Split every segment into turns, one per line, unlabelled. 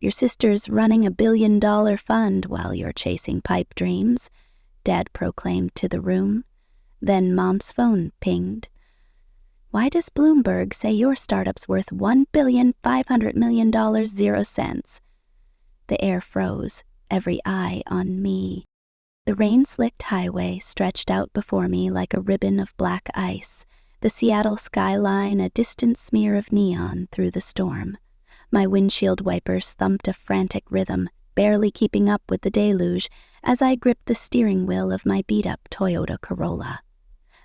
Your sister's running a $1 billion fund while you're chasing pipe dreams, Dad proclaimed to the room. Then Mom's phone pinged. Why does Bloomberg say your startup's worth $1,500,000,000 0 cents? The air froze, every eye on me. The rain-slicked highway stretched out before me like a ribbon of black ice, the Seattle skyline a distant smear of neon through the storm. My windshield wipers thumped a frantic rhythm, barely keeping up with the deluge as I gripped the steering wheel of my beat-up Toyota Corolla.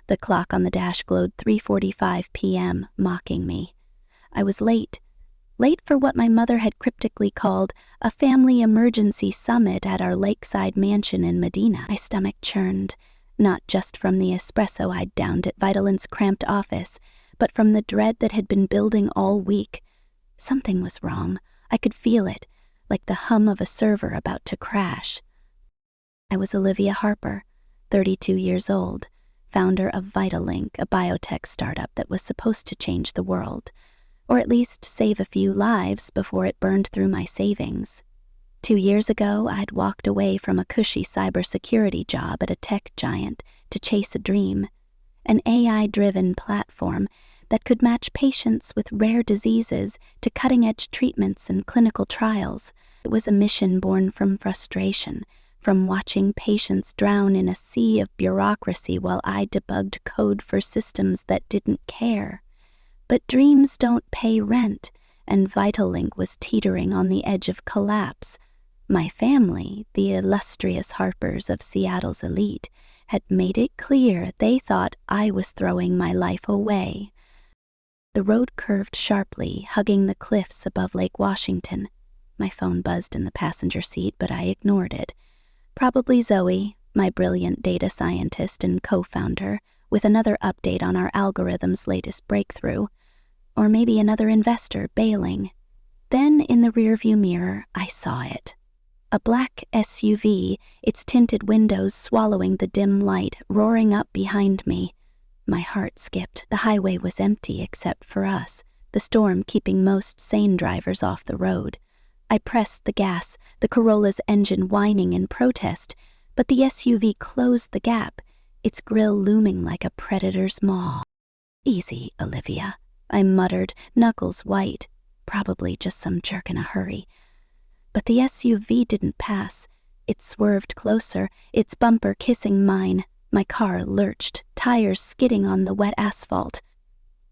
The clock on the dash glowed 3:45 p.m., mocking me. I was late for what my mother had cryptically called a family emergency summit at our lakeside mansion in Medina. My stomach churned, not just from the espresso I'd downed at Vitalant's cramped office, but from the dread that had been building all week. Something was wrong. I could feel it, like the hum of a server about to crash. I was Olivia Harper, 32 years old, founder of Vitalink, a biotech startup that was supposed to change the world, or at least save a few lives before it burned through my savings. 2 years ago, I'd walked away from a cushy cybersecurity job at a tech giant to chase a dream, an AI-driven platform that could match patients with rare diseases to cutting-edge treatments and clinical trials. It was a mission born from frustration, from watching patients drown in a sea of bureaucracy while I debugged code for systems that didn't care. But dreams don't pay rent, and Vitalink was teetering on the edge of collapse. My family, the illustrious Harpers of Seattle's elite, had made it clear they thought I was throwing my life away. The road curved sharply, hugging the cliffs above Lake Washington. My phone buzzed in the passenger seat, but I ignored it. Probably Zoe, my brilliant data scientist and co-founder, with another update on our algorithm's latest breakthrough. Or maybe another investor bailing. Then, in the rearview mirror, I saw it. A black SUV, its tinted windows swallowing the dim light, roaring up behind me. My heart skipped. The highway was empty except for us, the storm keeping most sane drivers off the road. I pressed the gas, the Corolla's engine whining in protest, but the SUV closed the gap, its grille looming like a predator's maw. Easy, Olivia, I muttered, knuckles white, probably just some jerk in a hurry. But the SUV didn't pass. It swerved closer, its bumper kissing mine. My car lurched, tires skidding on the wet asphalt.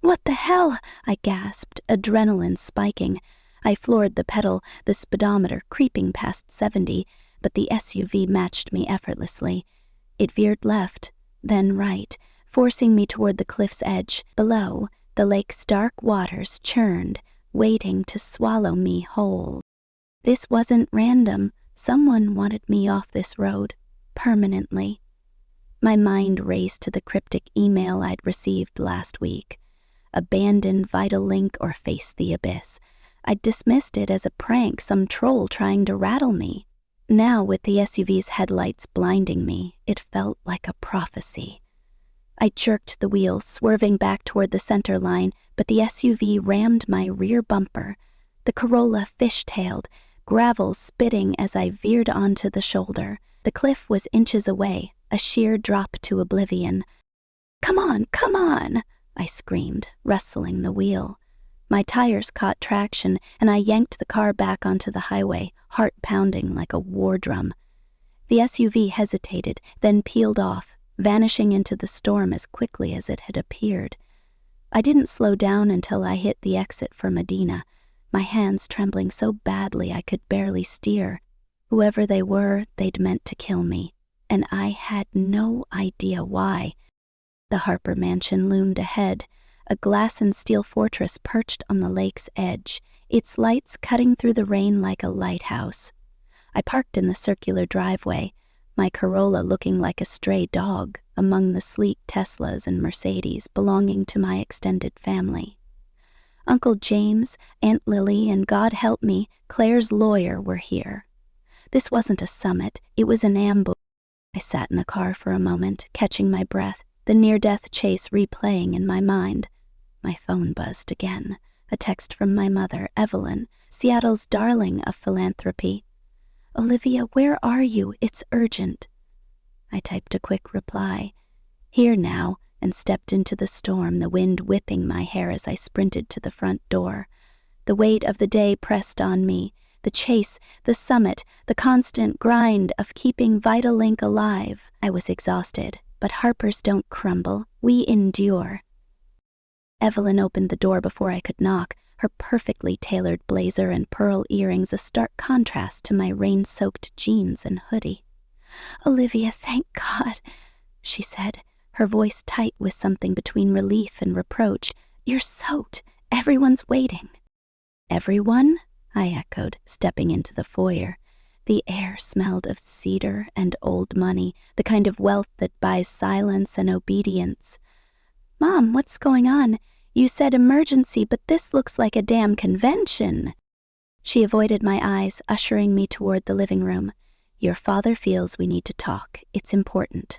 "What the hell?" I gasped, adrenaline spiking. I floored the pedal, the speedometer creeping past 70, but the SUV matched me effortlessly. It veered left, then right, forcing me toward the cliff's edge. Below, the lake's dark waters churned, waiting to swallow me whole. This wasn't random. Someone wanted me off this road, permanently. My mind raced to the cryptic email I'd received last week. Abandon Vitalink or face the abyss. I'd dismissed it as a prank, some troll trying to rattle me. Now, with the SUV's headlights blinding me, it felt like a prophecy. I jerked the wheel, swerving back toward the center line, but the SUV rammed my rear bumper. The Corolla fishtailed, gravel spitting as I veered onto the shoulder. The cliff was inches away, a sheer drop to oblivion. "Come on, come on!" I screamed, wrestling the wheel. My tires caught traction, and I yanked the car back onto the highway, heart pounding like a war drum. The SUV hesitated, then peeled off, vanishing into the storm as quickly as it had appeared. I didn't slow down until I hit the exit for Medina, my hands trembling so badly I could barely steer. Whoever they were, they'd meant to kill me, and I had no idea why. The Harper mansion loomed ahead, a glass and steel fortress perched on the lake's edge, its lights cutting through the rain like a lighthouse. I parked in the circular driveway, my Corolla looking like a stray dog among the sleek Teslas and Mercedes belonging to my extended family. Uncle James, Aunt Lily, and God help me, Claire's lawyer were here. This wasn't a summit, it was an ambush. I sat in the car for a moment, catching my breath, the near-death chase replaying in my mind. My phone buzzed again, a text from my mother, Evelyn, Seattle's darling of philanthropy. Olivia, where are you? It's urgent. I typed a quick reply. Here now, and stepped into the storm, the wind whipping my hair as I sprinted to the front door. The weight of the day pressed on me, the chase, the summit, the constant grind of keeping Vitalink alive. I was exhausted, but Harpers don't crumble, we endure. Evelyn opened the door before I could knock, her perfectly tailored blazer and pearl earrings a stark contrast to my rain-soaked jeans and hoodie. Olivia, thank God, she said, her voice tight with something between relief and reproach. You're soaked. Everyone's waiting. Everyone? I echoed, stepping into the foyer. The air smelled of cedar and old money, the kind of wealth that buys silence and obedience. Mom, what's going on? You said emergency, but this looks like a damn convention. She avoided my eyes, ushering me toward the living room. Your father feels we need to talk. It's important.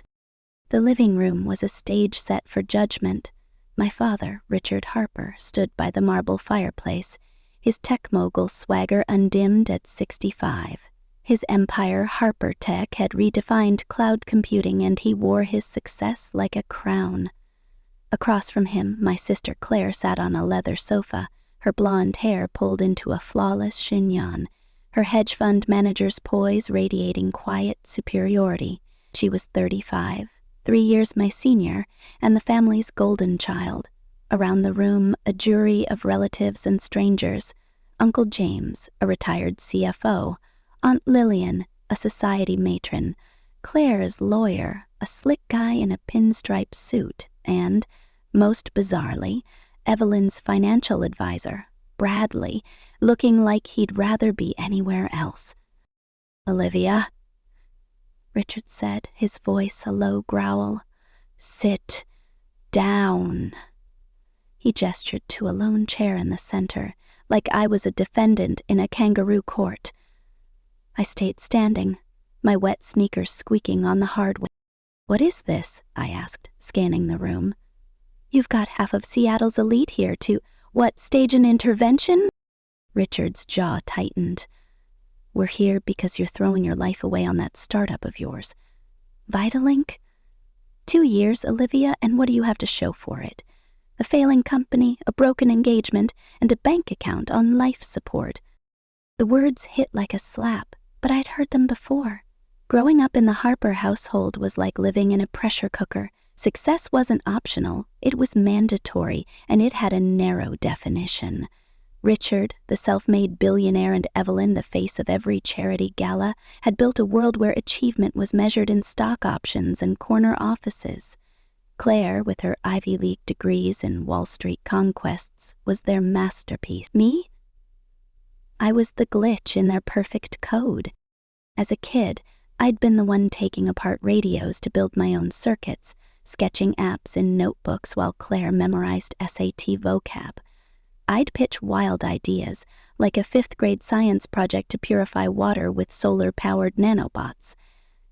The living room was a stage set for judgment. My father, Richard Harper, stood by the marble fireplace, his tech mogul swagger undimmed at 65. His empire, Harper Tech, had redefined cloud computing, and he wore his success like a crown. Across from him, my sister Claire sat on a leather sofa, her blonde hair pulled into a flawless chignon, her hedge fund manager's poise radiating quiet superiority. She was 35, 3 years my senior, and the family's golden child. Around the room, a jury of relatives and strangers. Uncle James, a retired CFO, Aunt Lillian, a society matron, Claire's lawyer, a slick guy in a pinstripe suit, and, most bizarrely, Evelyn's financial advisor, Bradley, looking like he'd rather be anywhere else. Olivia, Richard said, his voice a low growl. Sit down. He gestured to a lone chair in the center, like I was a defendant in a kangaroo court. I stayed standing, my wet sneakers squeaking on the hardwood. What is this? I asked, scanning the room. You've got half of Seattle's elite here to, what, stage an intervention? Richard's jaw tightened. We're here because you're throwing your life away on that startup of yours. Vitalink? 2 years, Olivia, and what do you have to show for it? A failing company, a broken engagement, and a bank account on life support. The words hit like a slap, but I'd heard them before. Growing up in the Harper household was like living in a pressure cooker. Success wasn't optional, it was mandatory, and it had a narrow definition. Richard, the self-made billionaire, and Evelyn, the face of every charity gala, had built a world where achievement was measured in stock options and corner offices. Claire, with her Ivy League degrees and Wall Street conquests, was their masterpiece. Me? I was the glitch in their perfect code. As a kid, I'd been the one taking apart radios to build my own circuits, sketching apps in notebooks while Claire memorized SAT vocab. I'd pitch wild ideas, like a 5th-grade science project to purify water with solar-powered nanobots.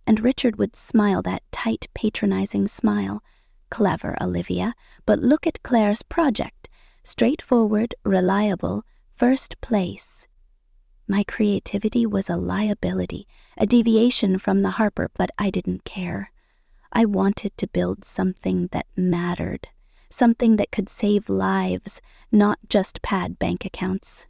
And Richard would smile that tight, patronizing smile. Clever, Olivia, but look at Claire's project. Straightforward, reliable, first place. My creativity was a liability, a deviation from the Harper, but I didn't care. I wanted to build something that mattered, something that could save lives, not just pad bank accounts.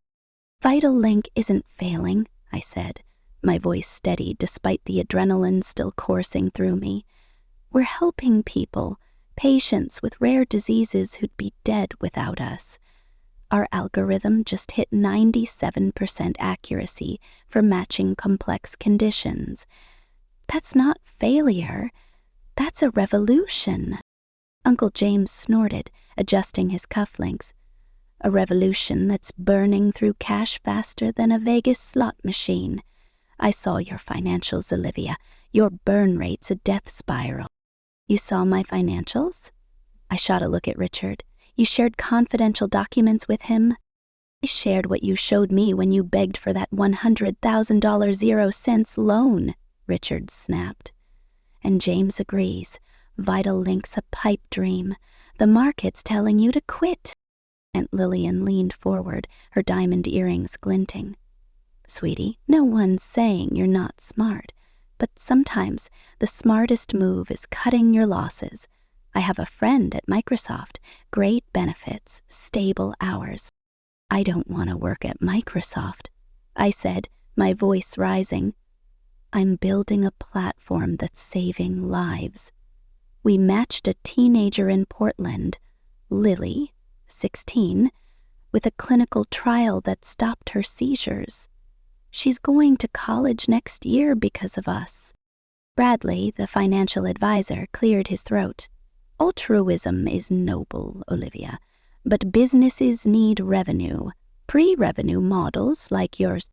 Vitalink isn't failing, I said, my voice steady despite the adrenaline still coursing through me. We're helping people, patients with rare diseases who'd be dead without us. Our algorithm just hit 97% accuracy for matching complex conditions. That's not failure. That's a revolution. Uncle James snorted, adjusting his cufflinks. A revolution that's burning through cash faster than a Vegas slot machine. I saw your financials, Olivia. Your burn rate's a death spiral. You saw my financials? I shot a look at Richard. You shared confidential documents with him? I shared what you showed me when you begged for that $100,000 0 cents loan, Richard snapped. And James agrees. Vitalink's a pipe dream. The market's telling you to quit. Aunt Lillian leaned forward, her diamond earrings glinting. Sweetie, no one's saying you're not smart, but sometimes the smartest move is cutting your losses. I have a friend at Microsoft, great benefits, stable hours. I don't want to work at Microsoft, I said, my voice rising. I'm building a platform that's saving lives. We matched a teenager in Portland, Lily, 16, with a clinical trial that stopped her seizures. She's going to college next year because of us. Bradley, the financial advisor, cleared his throat. Altruism is noble, Olivia, but businesses need revenue. Pre-revenue models like yours.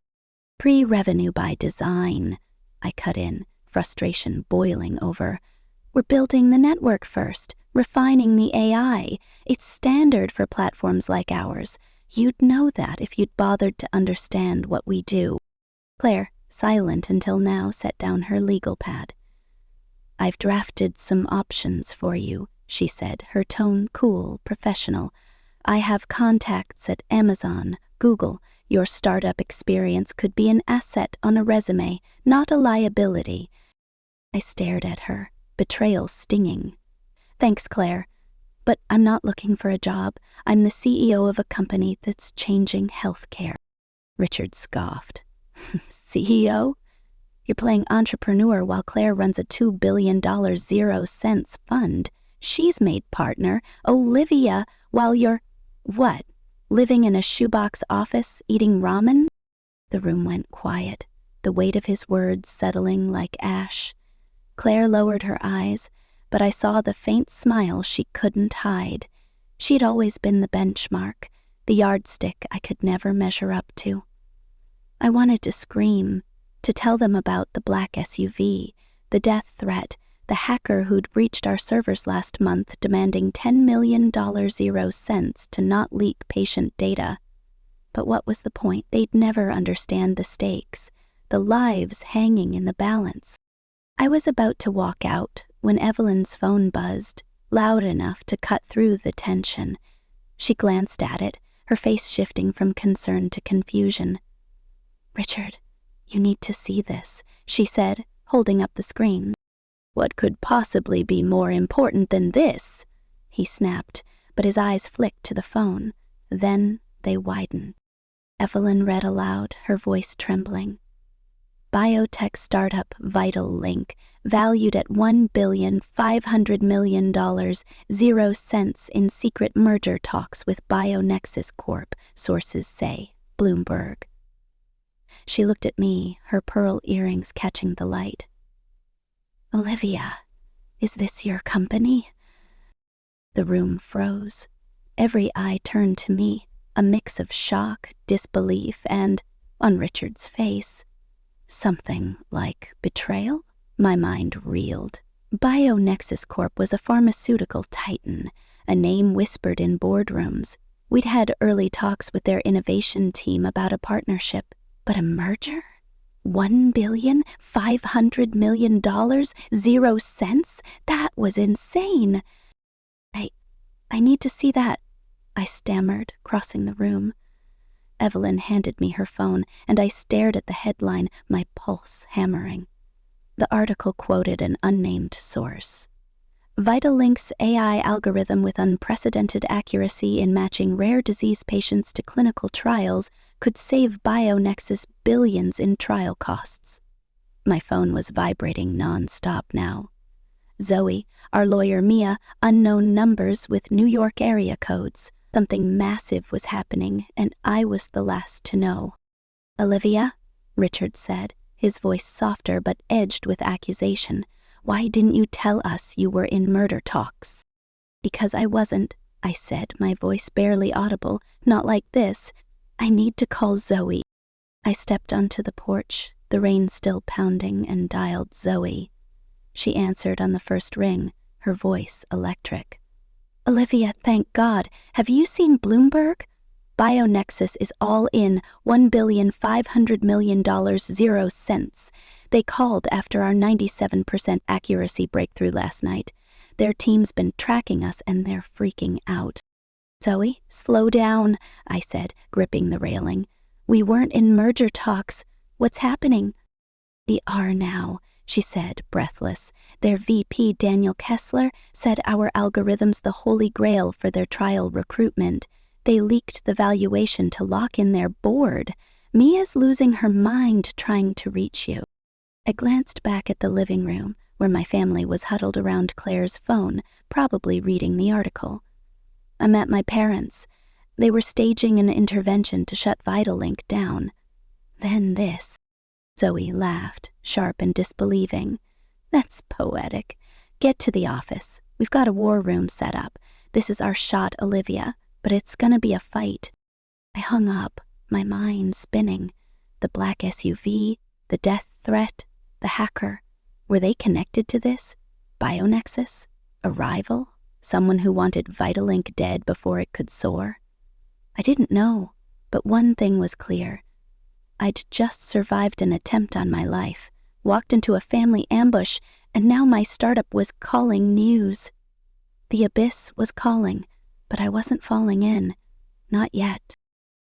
Pre-revenue by design, I cut in, frustration boiling over. We're building the network first, refining the AI. It's standard for platforms like ours. You'd know that if you'd bothered to understand what we do. Claire, silent until now, set down her legal pad. I've drafted some options for you, she said, her tone cool, professional. I have contacts at Amazon, Google. Your startup experience could be an asset on a resume, not a liability. I stared at her, betrayal stinging. Thanks, Claire, but I'm not looking for a job. I'm the CEO of a company that's changing healthcare. Richard scoffed. CEO? You're playing entrepreneur while Claire runs a $2 billion 0-cents fund. She's made partner, Olivia, while you're, what, living in a shoebox office eating ramen? The room went quiet, the weight of his words settling like ash. Claire lowered her eyes, but I saw the faint smile she couldn't hide. She'd always been the benchmark, the yardstick I could never measure up to. I wanted to scream, to tell them about the black SUV, the death threat, the hacker who'd breached our servers last month demanding $10 million 0 cents to not leak patient data. But what was the point? They'd never understand the stakes, the lives hanging in the balance. I was about to walk out when Evelyn's phone buzzed, loud enough to cut through the tension. She glanced at it, her face shifting from concern to confusion. Richard, you need to see this, she said, holding up the screen. What could possibly be more important than this? He snapped, but his eyes flicked to the phone. Then they widened. Evelyn read aloud, her voice trembling. Biotech startup Vital Link, valued at $1.5 billion, 0 cents in secret merger talks with BioNexus Corp., sources say, Bloomberg. She looked at me, her pearl earrings catching the light. Olivia, is this your company? The room froze. Every eye turned to me, a mix of shock, disbelief, and, on Richard's face, something like betrayal? My mind reeled. BioNexus Corp. Was a pharmaceutical titan, a name whispered in boardrooms. We'd had early talks with their innovation team about a partnership, but a merger? $1.5 billion, 0 cents? That was insane. I need to see that, I stammered, crossing the room. Evelyn handed me her phone, and I stared at the headline, my pulse hammering. The article quoted an unnamed source. Vitalink's AI algorithm with unprecedented accuracy in matching rare disease patients to clinical trials could save BioNexus billions in trial costs. My phone was vibrating non-stop now. Zoe, our lawyer Mia, unknown numbers with New York area codes. Something massive was happening, and I was the last to know. Olivia, Richard said, his voice softer but edged with accusation. Why didn't you tell us you were in murder talks? Because I wasn't, I said, my voice barely audible. Not like this. I need to call Zoe. I stepped onto the porch, the rain still pounding, and dialed Zoe. She answered on the first ring, her voice electric. Olivia, thank God. Have you seen Bloomberg? BioNexus is all in, $1.5 billion, 0 cents. They called after our 97% accuracy breakthrough last night. Their team's been tracking us and they're freaking out. Zoe, slow down, I said, gripping the railing. We weren't in merger talks. What's happening? We are now, she said, breathless. Their VP, Daniel Kessler, said our algorithm's the holy grail for their trial recruitment. They leaked the valuation to lock in their board. Mia's losing her mind trying to reach you. I glanced back at the living room, where my family was huddled around Claire's phone, probably reading the article. I met my parents. They were staging an intervention to shut Vitalink down. Then this. Zoe laughed, sharp and disbelieving. That's poetic. Get to the office. We've got a war room set up. This is our shot, Olivia, but it's gonna be a fight. I hung up, my mind spinning. The black SUV, the death threat, the hacker. Were they connected to this? Bionexus? A rival? Someone who wanted Vitalink dead before it could soar? I didn't know, but one thing was clear. I'd just survived an attempt on my life, walked into a family ambush, and now my startup was calling news. The abyss was calling, but I wasn't falling in. Not yet.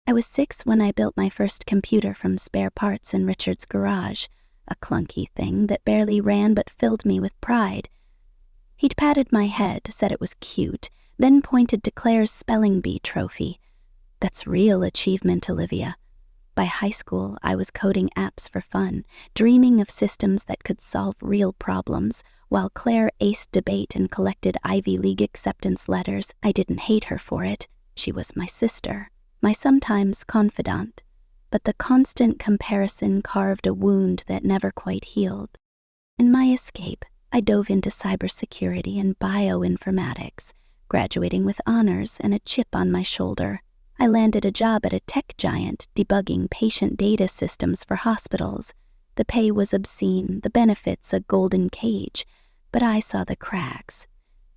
I was 6 when I built my first computer from spare parts in Richard's garage, a clunky thing that barely ran but filled me with pride. He'd patted my head, said it was cute, then pointed to Claire's spelling bee trophy. That's real achievement, Olivia. By high school, I was coding apps for fun, dreaming of systems that could solve real problems, while Claire aced debate and collected Ivy League acceptance letters. I didn't hate her for it. She was my sister, my sometimes confidant. But the constant comparison carved a wound that never quite healed. In my escape, I dove into cybersecurity and bioinformatics, graduating with honors and a chip on my shoulder. I landed a job at a tech giant debugging patient data systems for hospitals. The pay was obscene, the benefits a golden cage, but I saw the cracks.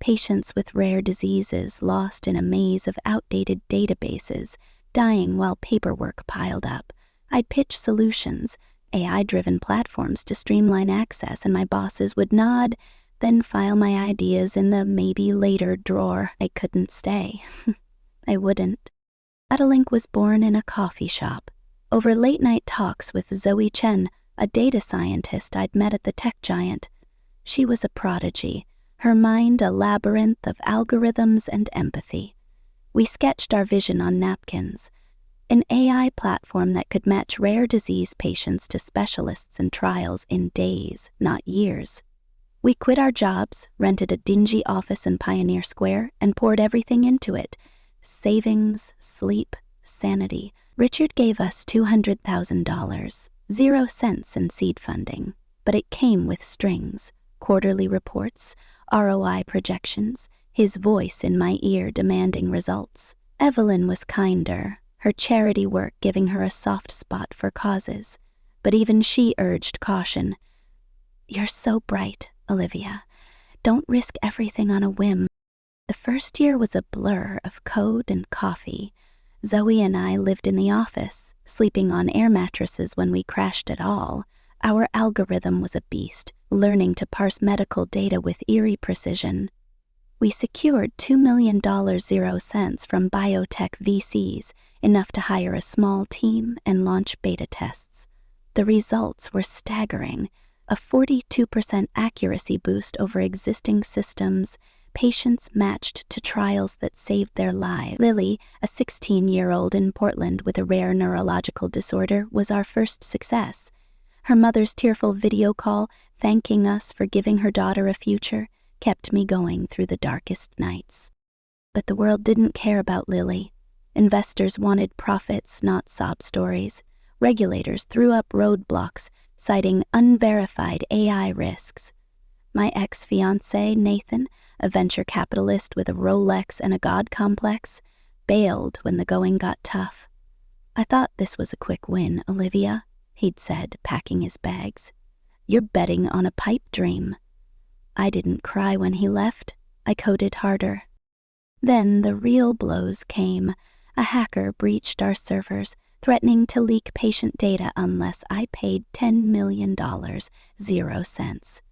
Patients with rare diseases lost in a maze of outdated databases, dying while paperwork piled up. I'd pitch solutions, AI-driven platforms to streamline access, and my bosses would nod, then file my ideas in the maybe later drawer. I couldn't stay. I wouldn't. Vitalink was born in a coffee shop, over late-night talks with Zoe Chen, a data scientist I'd met at the tech giant. She was a prodigy, her mind a labyrinth of algorithms and empathy. We sketched our vision on napkins, an AI platform that could match rare disease patients to specialists and trials in days, not years. We quit our jobs, rented a dingy office in Pioneer Square, and poured everything into it. Savings, sleep, sanity. Richard gave us $200,000, 0 cents in seed funding, but it came with strings, quarterly reports, ROI projections, his voice in my ear demanding results. Evelyn was kinder, her charity work giving her a soft spot for causes, but even she urged caution. You're so bright, Olivia. Don't risk everything on a whim. The first year was a blur of code and coffee. Zoe and I lived in the office, sleeping on air mattresses when we crashed at all. Our algorithm was a beast, learning to parse medical data with eerie precision. We secured $2 million 0 cents from biotech VCs, enough to hire a small team and launch beta tests. The results were staggering, a 42% accuracy boost over existing systems, patients matched to trials that saved their lives. Lily, a 16-year-old in Portland with a rare neurological disorder, was our first success. Her mother's tearful video call, thanking us for giving her daughter a future, kept me going through the darkest nights. But the world didn't care about Lily. Investors wanted profits, not sob stories. Regulators threw up roadblocks, citing unverified AI risks. My ex-fiancé, Nathan, a venture capitalist with a Rolex and a God complex, bailed when the going got tough. I thought this was a quick win, Olivia, he'd said, packing his bags. You're betting on a pipe dream. I didn't cry when he left. I coded harder. Then the real blows came. A hacker breached our servers, threatening to leak patient data unless I paid $10 million, 0 cents.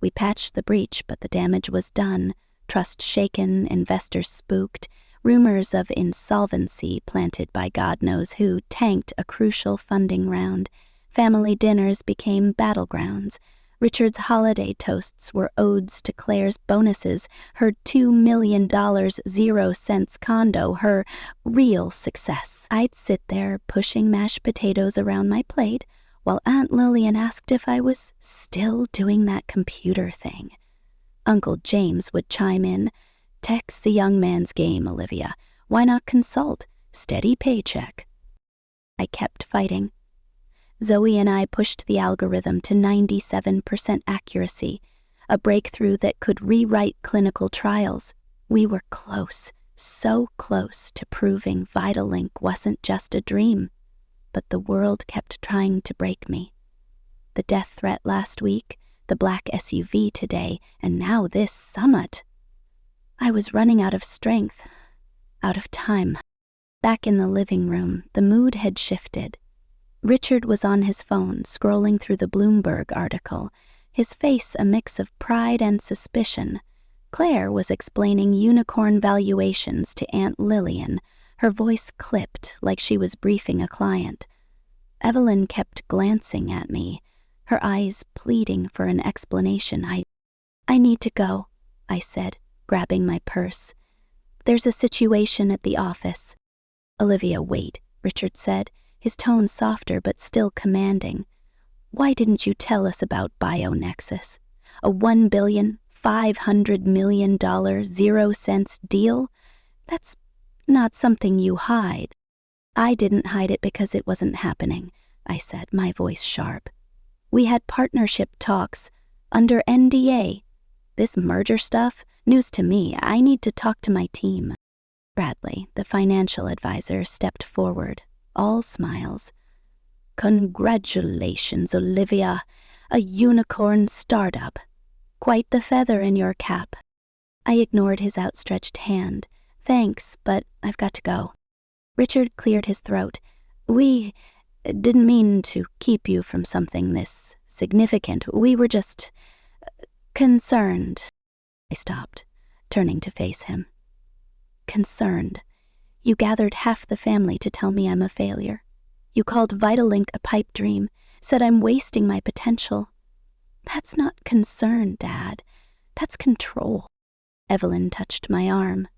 We patched the breach, but the damage was done. Trust shaken, investors spooked. Rumors of insolvency planted by God knows who tanked a crucial funding round. Family dinners became battlegrounds. Richard's holiday toasts were odes to Claire's bonuses, her $2 million 0 cents condo, her real success. I'd sit there pushing mashed potatoes around my plate while Aunt Lillian asked if I was still doing that computer thing. Uncle James would chime in, "Tech's a young man's game, Olivia. Why not consult? Steady paycheck." I kept fighting. Zoe and I pushed the algorithm to 97% accuracy, a breakthrough that could rewrite clinical trials. We were close, so close to proving Vitalink wasn't just a dream, but the world kept trying to break me. The death threat last week, the black SUV today, and now this summit. I was running out of strength, out of time. Back in the living room, the mood had shifted. Richard was on his phone, scrolling through the Bloomberg article, his face a mix of pride and suspicion. Claire was explaining unicorn valuations to Aunt Lillian, her voice clipped like she was briefing a client. Evelyn kept glancing at me, her eyes pleading for an explanation. I need to go, I said, grabbing my purse. "There's a situation at the office." "Olivia, wait," Richard said, his tone softer but still commanding. "Why didn't you tell us about BioNexus? A $1.5 billion 0 cents deal? That's not something you hide." "I didn't hide it because it wasn't happening," I said, my voice sharp. "We had partnership talks under NDA. This merger stuff, news to me. I need to talk to my team." Bradley, the financial advisor, stepped forward, all smiles. "Congratulations, Olivia. A unicorn startup. Quite the feather in your cap." I ignored his outstretched hand. "Thanks, but I've got to go." Richard cleared his throat. "We didn't mean to keep you from something this significant. We were just concerned." I stopped, turning to face him. "Concerned? You gathered half the family to tell me I'm a failure. You called Vitalink a pipe dream, said I'm wasting my potential. That's not concern, Dad. That's control." Evelyn touched my arm.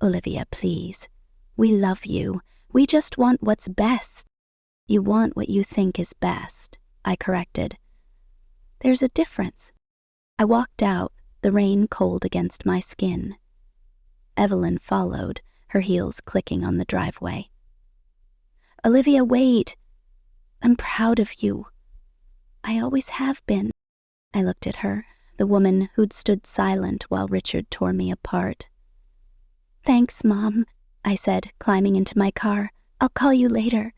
"Olivia, please. We love you. We just want what's best." "You want what you think is best," I corrected. "There's a difference." I walked out, the rain cold against my skin. Evelyn followed, her heels clicking on the driveway. "Olivia, wait. I'm proud of you. I always have been." I looked at her, the woman who'd stood silent while Richard tore me apart. "Thanks, Mom," I said, climbing into my car. "I'll call you later."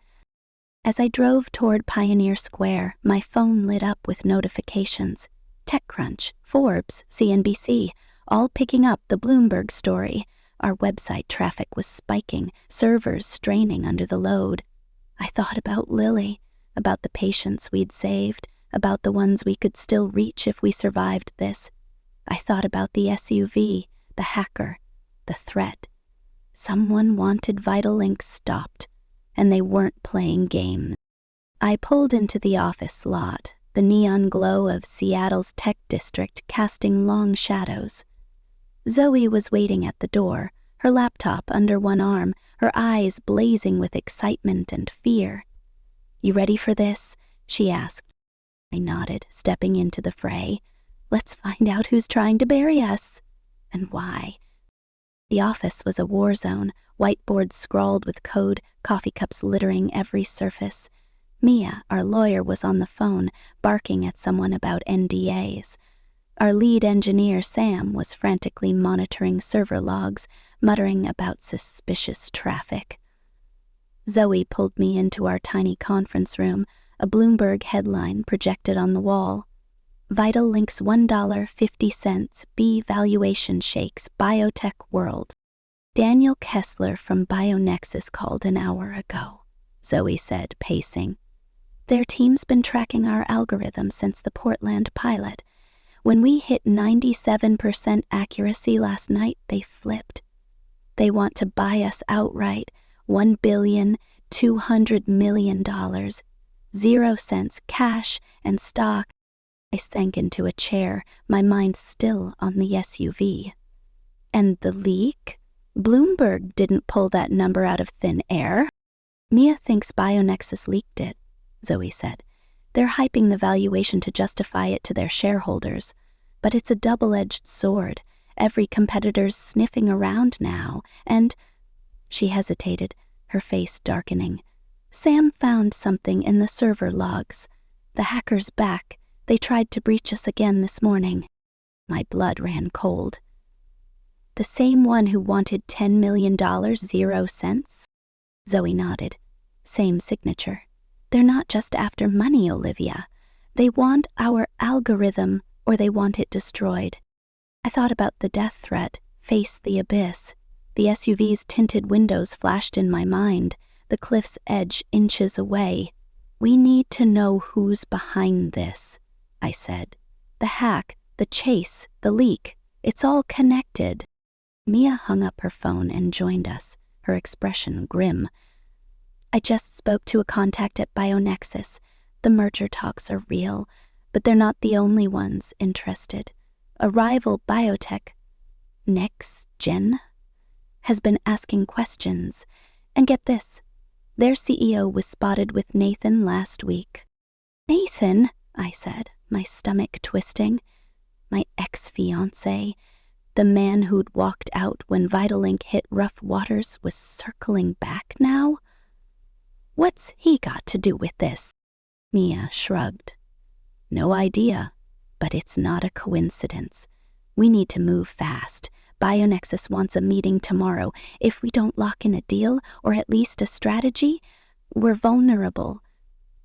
As I drove toward Pioneer Square, my phone lit up with notifications. TechCrunch, Forbes, CNBC, all picking up the Bloomberg story. Our website traffic was spiking, servers straining under the load. I thought about Lily, about the patients we'd saved, about the ones we could still reach if we survived this. I thought about the SUV, the hacker, the threat. Someone wanted Vitalink stopped, and they weren't playing games. I pulled into the office lot, the neon glow of Seattle's tech district casting long shadows. Zoe was waiting at the door, her laptop under one arm, her eyes blazing with excitement and fear. "You ready for this?" she asked. I nodded, stepping into the fray. "Let's find out who's trying to bury us. And why." The office was a war zone, whiteboards scrawled with code, coffee cups littering every surface. Mia, our lawyer, was on the phone, barking at someone about NDAs. Our lead engineer, Sam, was frantically monitoring server logs, muttering about suspicious traffic. Zoe pulled me into our tiny conference room, a Bloomberg headline projected on the wall. Vitalink's $1.50 B valuation shakes biotech world. "Daniel Kessler from BioNexus called an hour ago," Zoe said, pacing. "Their team's been tracking our algorithm since the Portland pilot. When we hit 97% accuracy last night, they flipped. They want to buy us outright, $1,200,000,000, 0 cents cash and stock. I sank into a chair, my mind still on the SUV. And the leak? Bloomberg didn't pull that number out of thin air. Mia thinks Bionexus leaked it, Zoe said. They're hyping the valuation to justify it to their shareholders. But it's a double-edged sword. Every competitor's sniffing around now, and— She hesitated, her face darkening. Sam found something in the server logs. The hacker's back. They tried to breach us again this morning. My blood ran cold. The same one who wanted $10 million, 0 cents? Zoe nodded. Same signature. They're not just after money, Olivia. They want our algorithm, or they want it destroyed. I thought about the death threat, face the abyss. The SUV's tinted windows flashed in my mind, the cliff's edge inches away. We need to know who's behind this, I said. The hack, the chase, the leak, it's all connected. Mia hung up her phone and joined us, her expression grim. I just spoke to a contact at Bionexus. The merger talks are real, but they're not the only ones interested. A rival biotech, NextGen, has been asking questions. And get this, their CEO was spotted with Nathan last week. Nathan, I said, my stomach twisting. My ex-fiancé, the man who'd walked out when Vitalink hit rough waters, was circling back now? What's he got to do with this? Mia shrugged. No idea, but it's not a coincidence. We need to move fast. Bionexus wants a meeting tomorrow. If we don't lock in a deal, or at least a strategy, we're vulnerable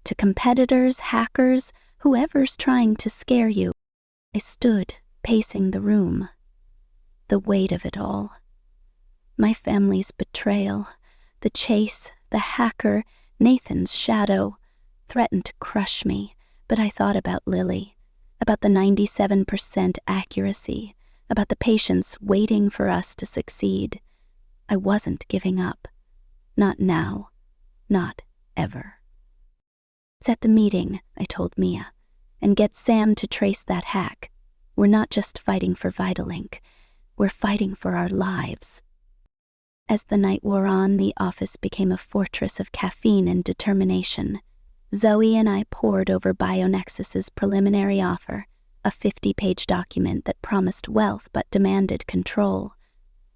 to competitors, hackers, whoever's trying to scare you. I stood, pacing the room. The weight of it all. My family's betrayal, the chase, the hacker, Nathan's shadow, threatened to crush me, but I thought about Lily, about the 97% accuracy, about the patients waiting for us to succeed. I wasn't giving up. Not now. Not ever. Set the meeting, I told Mia, and get Sam to trace that hack. We're not just fighting for Vitalink. We're fighting for our lives. As the night wore on, the office became a fortress of caffeine and determination. Zoe and I pored over Bionexus's preliminary offer, a 50-page document that promised wealth but demanded control.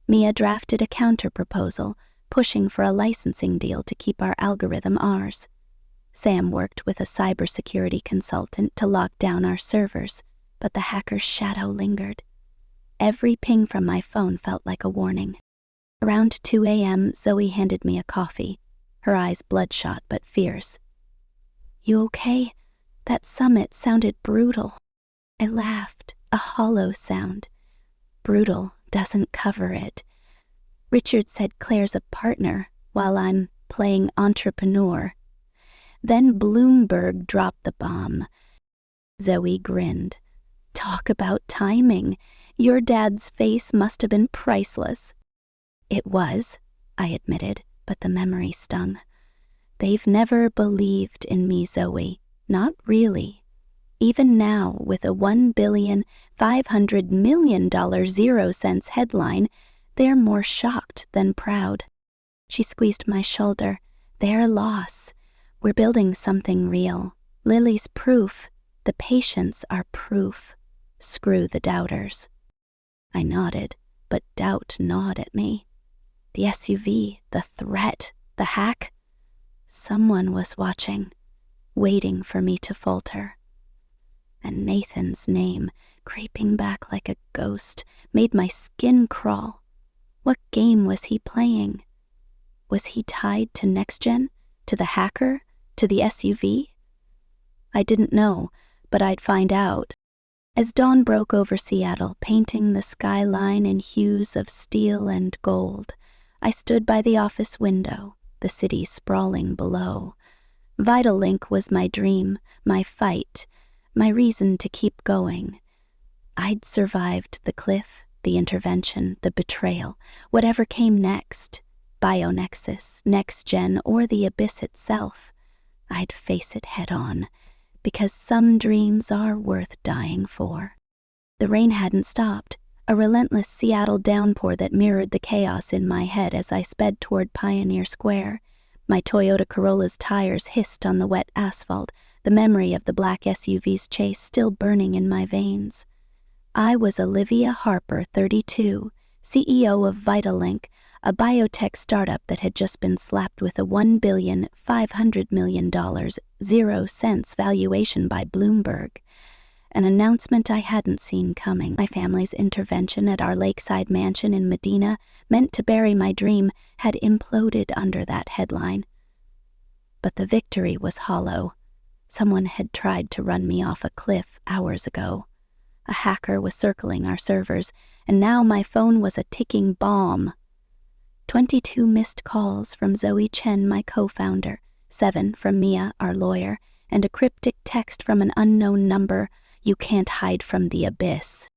Mia drafted a counter-proposal, pushing for a licensing deal to keep our algorithm ours. Sam worked with a cybersecurity consultant to lock down our servers, but the hacker's shadow lingered. Every ping from my phone felt like a warning. Around 2 a.m., Zoe handed me a coffee, her eyes bloodshot but fierce. You okay? That summit sounded brutal. I laughed, a hollow sound. Brutal doesn't cover it. Richard said Claire's a partner, while I'm playing entrepreneur. Then Bloomberg dropped the bomb. Zoe grinned. Talk about timing. Your dad's face must have been priceless. It was, I admitted, but the memory stung. They've never believed in me, Zoe. Not really. Even now, with a $1,500,000,000 0 cents headline, they're more shocked than proud. She squeezed my shoulder. Their loss. We're building something real. Lily's proof. The patients are proof. Screw the doubters. I nodded, but doubt gnawed at me. The SUV, the threat, the hack. Someone was watching, waiting for me to falter. And Nathan's name, creeping back like a ghost, made my skin crawl. What game was he playing? Was he tied to NextGen, to the hacker, to the SUV? I didn't know, but I'd find out. As dawn broke over Seattle, painting the skyline in hues of steel and gold, I stood by the office window, the city sprawling below. Vitalink was my dream, my fight, my reason to keep going. I'd survived the cliff, The intervention, the betrayal, whatever came next, BioNexus, NextGen, or the abyss itself, I'd face it head on, because some dreams are worth dying for. The rain hadn't stopped, a relentless Seattle downpour that mirrored the chaos in my head as I sped toward Pioneer Square. My Toyota Corolla's tires hissed on the wet asphalt, the memory of the black SUV's chase still burning in my veins. I was Olivia Harper, 32, CEO of Vitalink, a biotech startup that had just been slapped with a $1,500,000,000, 0 cents valuation by Bloomberg. An announcement I hadn't seen coming. My family's intervention at our lakeside mansion in Medina, meant to bury my dream, had imploded under that headline. But the victory was hollow. Someone had tried to run me off a cliff hours ago. A hacker was circling our servers, and now my phone was a ticking bomb. 22 missed calls from Zoe Chen, my co-founder, 7 from Mia, our lawyer, and a cryptic text from an unknown number, "You can't hide from the abyss."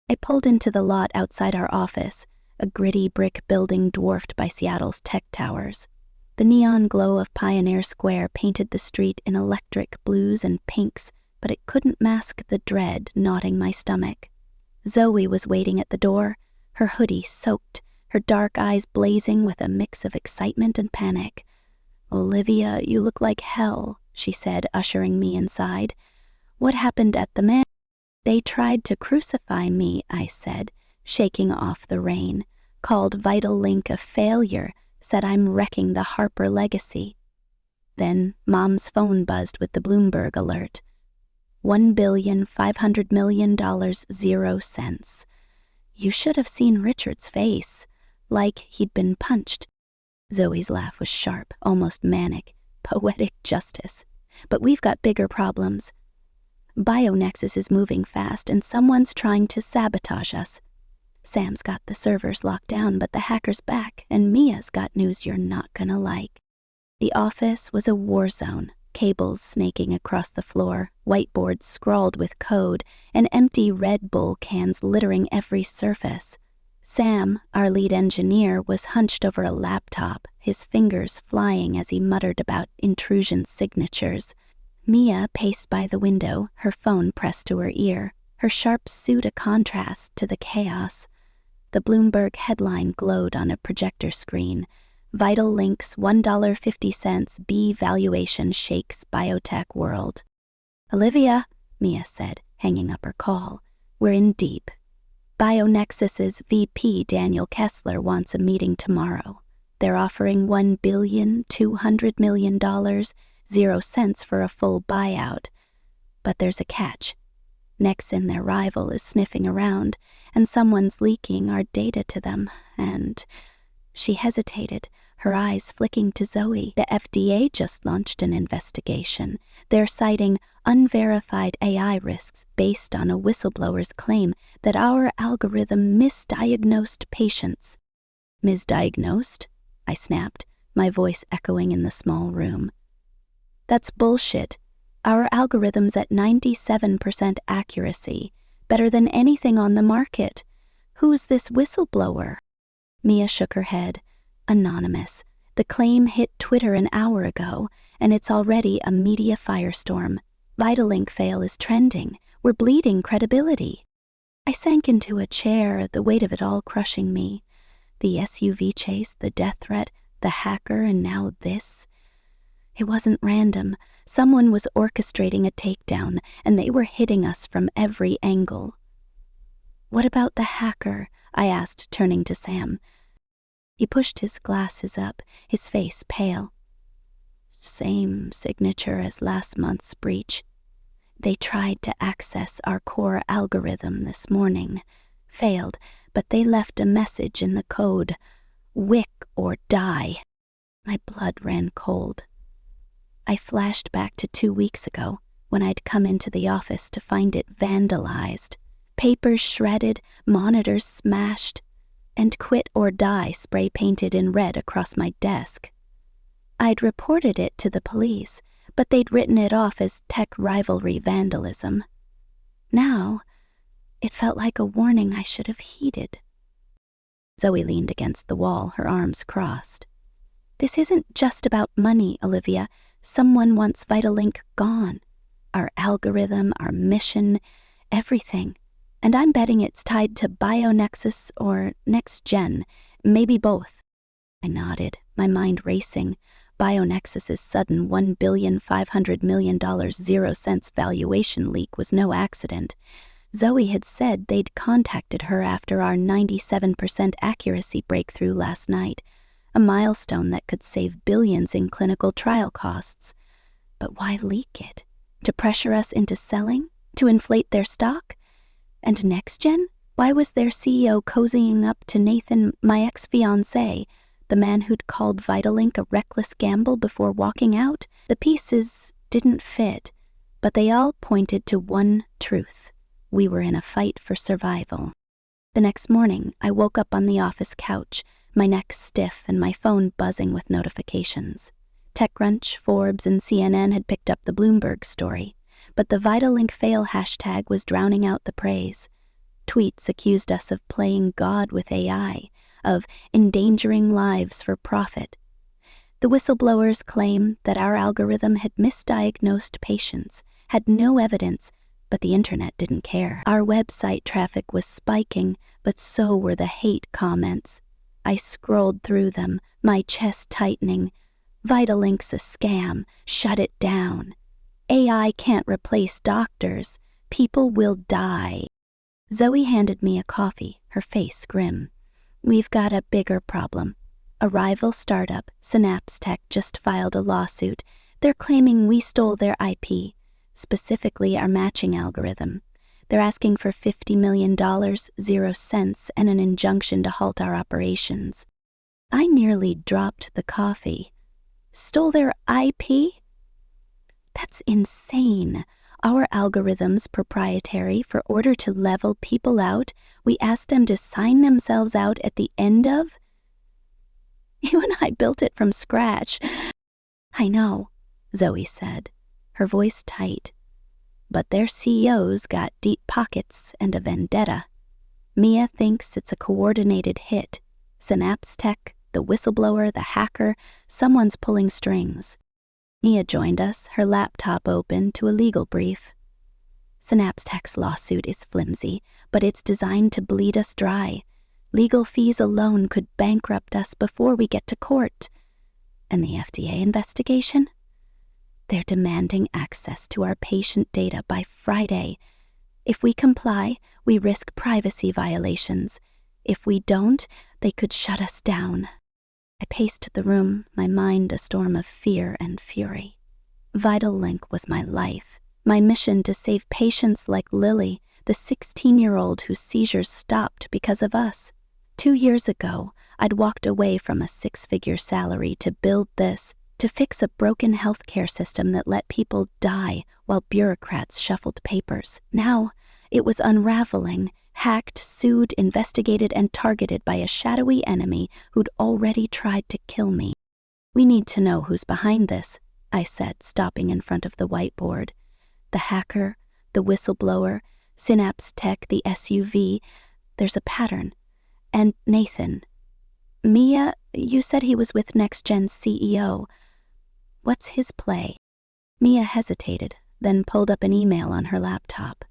I pulled into the lot outside our office, a gritty brick building dwarfed by Seattle's tech towers. The neon glow of Pioneer Square painted the street in electric blues and pinks, but it couldn't mask the dread gnawing my stomach. Zoe was waiting at the door, her hoodie soaked, her dark eyes blazing with a mix of excitement and panic. "Olivia, you look like hell," she said, ushering me inside. "What happened at the man?" "They tried to crucify me," I said, shaking off the rain. "Called Vitalink a failure, said I'm wrecking the Harper legacy." Then Mom's phone buzzed with the Bloomberg alert. $1,500,000,000, 0 cents. You should have seen Richard's face, like he'd been punched. Zoe's laugh was sharp, almost manic. Poetic justice. But we've got bigger problems. BioNexus is moving fast, and someone's trying to sabotage us. Sam's got the servers locked down, but the hacker's back, and Mia's got news you're not gonna like. The office was a war zone, cables snaking across the floor, whiteboards scrawled with code, and empty Red Bull cans littering every surface. Sam, our lead engineer, was hunched over a laptop, his fingers flying as he muttered about intrusion signatures. Mia paced by the window, her phone pressed to her ear, her sharp suit a contrast to the chaos. The Bloomberg headline glowed on a projector screen. Vitalink's $1.50 B valuation shakes biotech world. "Olivia," Mia said, hanging up her call, "we're in deep. BioNexus's VP Daniel Kessler wants a meeting tomorrow. They're offering $1,200,000,000, 0 cents for a full buyout. But there's a catch. Nexen, their rival, is sniffing around, and someone's leaking our data to them, and..." She hesitated, her eyes flicking to Zoe. "The FDA just launched an investigation. They're citing unverified AI risks based on a whistleblower's claim that our algorithm misdiagnosed patients." "Misdiagnosed?" I snapped, my voice echoing in the small room. "That's bullshit. Our algorithm's at 97% accuracy, better than anything on the market. Who's this whistleblower?" Mia shook her head. "Anonymous. The claim hit Twitter an hour ago, and it's already a media firestorm. Vitalink fail is trending. We're bleeding credibility." I sank into a chair, the weight of it all crushing me. The SUV chase, the death threat, the hacker, and now this. It wasn't random. Someone was orchestrating a takedown, and they were hitting us from every angle. "What about the hacker?" I asked, turning to Sam. He pushed his glasses up, his face pale. "Same signature as last month's breach. They tried to access our core algorithm this morning. Failed, but they left a message in the code. Wick or die." My blood ran cold. I flashed back to 2 weeks ago, when I'd come into the office to find it vandalized. Papers shredded, monitors smashed, and "Quit or Die" spray-painted in red across my desk. I'd reported it to the police, but they'd written it off as tech rivalry vandalism. Now, It felt like a warning I should have heeded. Zoe leaned against the wall, her arms crossed. This isn't just about money, Olivia. Someone wants Vitalink gone. Our algorithm, our mission, everything. And I'm betting it's tied to BioNexus or NextGen, maybe both. I nodded, my mind racing. BioNexus's sudden $1,500,000,000 0 cents valuation leak was no accident. Zoe had said they'd contacted her after our 97% accuracy breakthrough last night, a milestone that could save billions in clinical trial costs. But why leak it? To pressure us into selling? To inflate their stock? And NextGen? Why was their CEO cozying up to Nathan, my ex-fiancé, the man who'd called Vitalink a reckless gamble before walking out? The pieces didn't fit, but they all pointed to one truth. We were in a fight for survival. The next morning, I woke up on the office couch, my neck stiff and my phone buzzing with notifications. TechCrunch, Forbes, and CNN had picked up the Bloomberg story, but the Vitalink fail hashtag was drowning out the praise. Tweets accused us of playing God with AI, of endangering lives for profit. The whistleblowers claim that our algorithm had misdiagnosed patients, had no evidence, but the internet didn't care. Our website traffic was spiking, but so were the hate comments. I scrolled through them, my chest tightening. Vitalink's a scam. Shut it down. AI can't replace doctors. People will die. Zoe handed me a coffee, her face grim. We've got a bigger problem. A rival startup, Synapse Tech, just filed a lawsuit. They're claiming we stole their IP, specifically our matching algorithm. They're asking for $50 million, 0 cents, and an injunction to halt our operations. I nearly dropped the coffee. Stole their IP? That's insane. Our algorithm's proprietary for order to level people out. We asked them to sign themselves out at the end of? You and I built it from scratch. I know, Zoe said, her voice tight. But their CEO's got deep pockets and a vendetta. Mia thinks it's a coordinated hit. Synapse Tech, the whistleblower, the hacker, someone's pulling strings. Mia joined us, her laptop open, to a legal brief. Synapse Tech's lawsuit is flimsy, but it's designed to bleed us dry. Legal fees alone could bankrupt us before we get to court. And the FDA investigation? They're demanding access to our patient data by Friday. If we comply, we risk privacy violations. If we don't, they could shut us down. I paced the room, my mind a storm of fear and fury. Vitalink was my life, my mission to save patients like Lily, the 16-year-old whose seizures stopped because of us. 2 years ago, I'd walked away from a 6-figure salary to build this, to fix a broken healthcare system that let people die while bureaucrats shuffled papers. Now, it was unraveling, hacked, sued, investigated, and targeted by a shadowy enemy who'd already tried to kill me. We need to know who's behind this, I said, stopping in front of the whiteboard. The hacker, the whistleblower, Synapse Tech, the SUV. There's a pattern. And Nathan. Mia, you said he was with NextGen's CEO. What's his play? Mia hesitated, then pulled up an email on her laptop.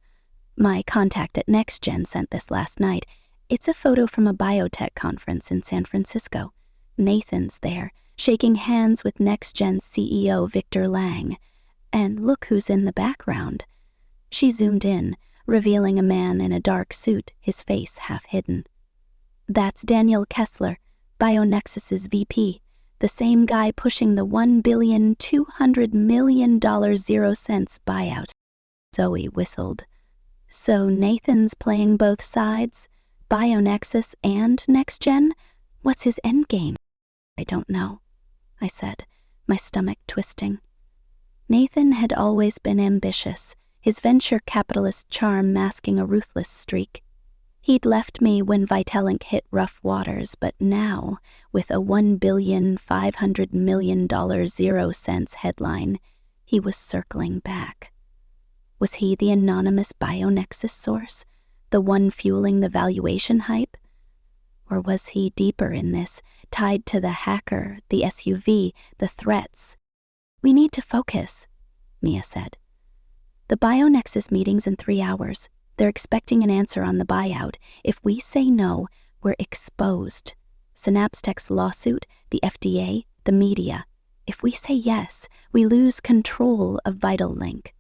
My contact at NextGen sent this last night. It's a photo from a biotech conference in San Francisco. Nathan's there, shaking hands with NextGen's CEO Victor Lang. And look who's in the background. She zoomed in, revealing a man in a dark suit, his face half hidden. That's Daniel Kessler, BioNexus's VP, the same guy pushing the $1,200,000,000 0 cents buyout. Zoe whistled. So Nathan's playing both sides? BioNexus and NextGen? What's his endgame? I don't know, I said, my stomach twisting. Nathan had always been ambitious, his venture capitalist charm masking a ruthless streak. He'd left me when Vitalink hit rough waters, but now, with a $1,500,000,000 0 cents headline, he was circling back. Was he the anonymous BioNexus source, The one fueling the valuation hype? Or was he deeper in this, tied to the hacker, the SUV, the threats? "We need to focus," Mia said. "The BioNexus meeting's in 3 hours. They're expecting an answer on the buyout. If we say no, we're exposed. Synapse-Tech's lawsuit, the FDA, the media. If we say yes, we lose control of Vitallink."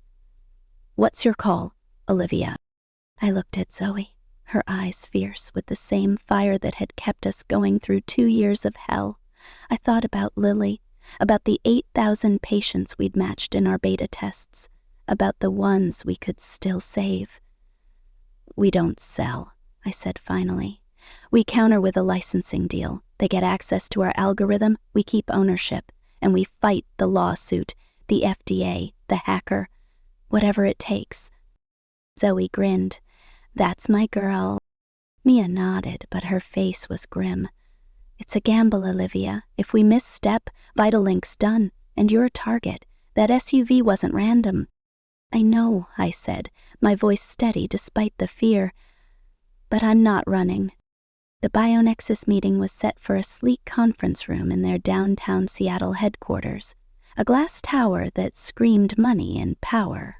"What's your call, Olivia?" I looked at Zoe, her eyes fierce with the same fire that had kept us going through 2 years of hell. I thought about Lily, about the 8,000 patients we'd matched in our beta tests, about the ones we could still save. "We don't sell," I said finally. "We counter with a licensing deal. They get access to our algorithm, we keep ownership, and we fight the lawsuit, the FDA, the hacker, whatever it takes." Zoe grinned. "That's my girl." Mia nodded, but her face was grim. "It's a gamble, Olivia. If we misstep, Vitallink's done, and you're a target. That SUV wasn't random." "I know," I said, my voice steady despite the fear. "But I'm not running." The BioNexus meeting was set for a sleek conference room in their downtown Seattle headquarters, a glass tower that screamed money and power.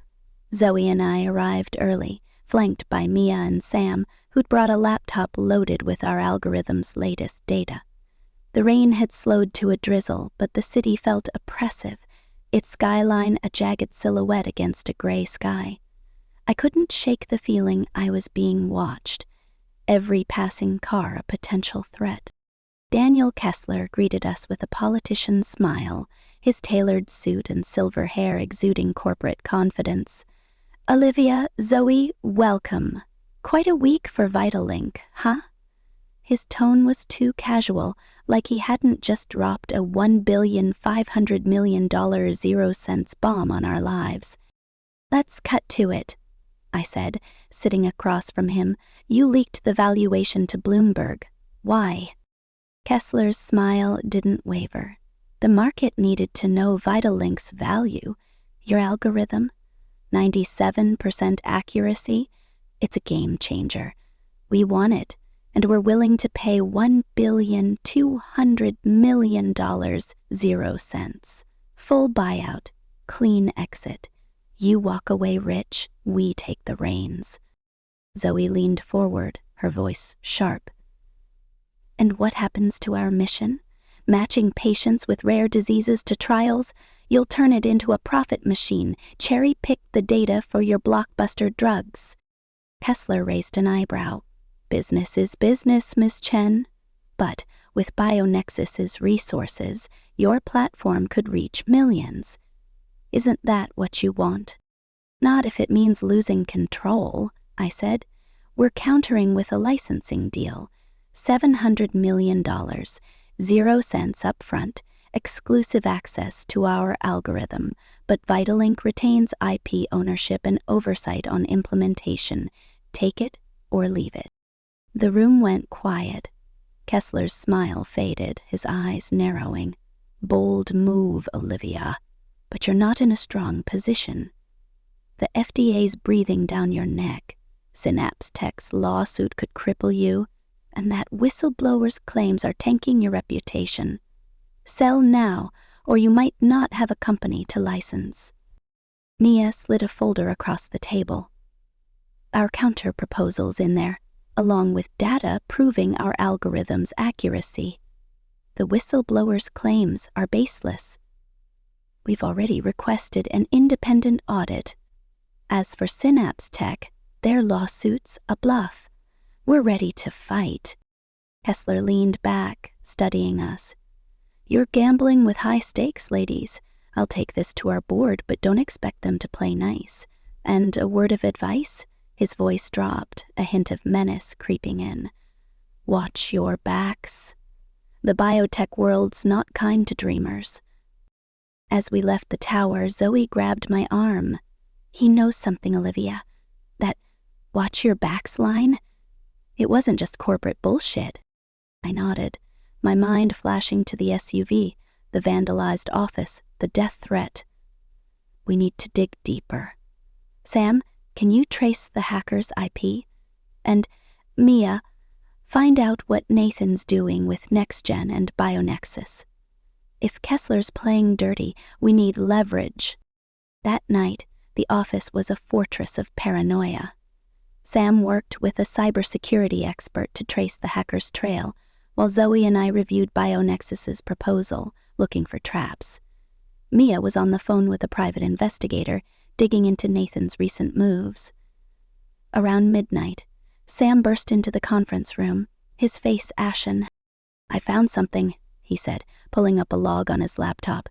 Zoe and I arrived early, flanked by Mia and Sam, who'd brought a laptop loaded with our algorithm's latest data. The rain had slowed to a drizzle, but the city felt oppressive, its skyline a jagged silhouette against a gray sky. I couldn't shake the feeling I was being watched, every passing car a potential threat. Daniel Kessler greeted us with a politician's smile, his tailored suit and silver hair exuding corporate confidence. "Olivia, Zoe, welcome. Quite a week for Vitallink, huh?" His tone was too casual, like he hadn't just dropped a $1,500,000,000 0 cents bomb on our lives. "Let's cut to it," I said, sitting across from him. "You leaked the valuation to Bloomberg. Why?" Kessler's smile didn't waver. "The market needed to know Vitallink's value. Your algorithm, 97% accuracy. It's a game changer. We want it, and we're willing to pay $1,200,000,000 0 cents. Full buyout, clean exit. You walk away rich, we take the reins." Zoe leaned forward, her voice sharp. "And what happens to our mission? Matching patients with rare diseases to trials? You'll turn it into a profit machine, cherry-pick the data for your blockbuster drugs." Kessler raised an eyebrow. "Business is business, Miss Chen. But with BioNexus's resources, your platform could reach millions. Isn't that what you want?" "Not if it means losing control," I said. "We're countering with a licensing deal. $700 million, 0 cents up front, exclusive access to our algorithm, but Vitallink retains IP ownership and oversight on implementation. Take it or leave it." The room went quiet. Kessler's smile faded, his eyes narrowing. "Bold move, Olivia. But you're not in a strong position. The FDA's breathing down your neck. Synapse-Tech's lawsuit could cripple you, and that whistleblower's claims are tanking your reputation. Sell now, or you might not have a company to license." Mia slid a folder across the table. "Our counter-proposal's in there, along with data proving our algorithm's accuracy. The whistleblower's claims are baseless. We've already requested an independent audit. As for Synapse-Tech, their lawsuit's a bluff. We're ready to fight." Kessler leaned back, studying us. "You're gambling with high stakes, ladies. I'll take this to our board, but don't expect them to play nice. And a word of advice?" His voice dropped, a hint of menace creeping in. "Watch your backs. The biotech world's not kind to dreamers." As we left the tower, Zoe grabbed my arm. "He knows something, Olivia. That watch your backs line? It wasn't just corporate bullshit." I nodded, my mind flashing to the SUV, the vandalized office, the death threat. "We need to dig deeper. Sam, can you trace the hacker's IP? And, Mia, find out what Nathan's doing with NextGen and BioNexus. If Kessler's playing dirty, we need leverage. That night, the office was a fortress of paranoia. Sam worked with a cybersecurity expert to trace the hacker's trail, while Zoe and I reviewed BioNexus's proposal, looking for traps. Mia was on the phone with a private investigator, digging into Nathan's recent moves. Around midnight, Sam burst into the conference room, his face ashen. "I found something," he said, pulling up a log on his laptop.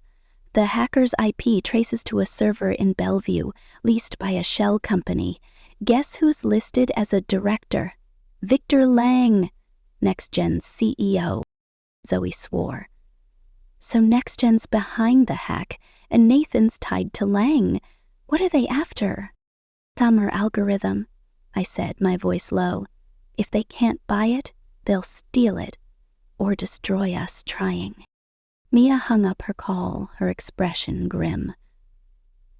"The hacker's IP traces to a server in Bellevue, leased by a shell company. Guess who's listed as a director? Victor Lang, NextGen's CEO." Zoe swore. "So NextGen's behind the hack, and Nathan's tied to Lang. What are they after?" "Summer algorithm," I said, my voice low. "If they can't buy it, they'll steal it, or destroy us trying." Mia hung up her call, her expression grim.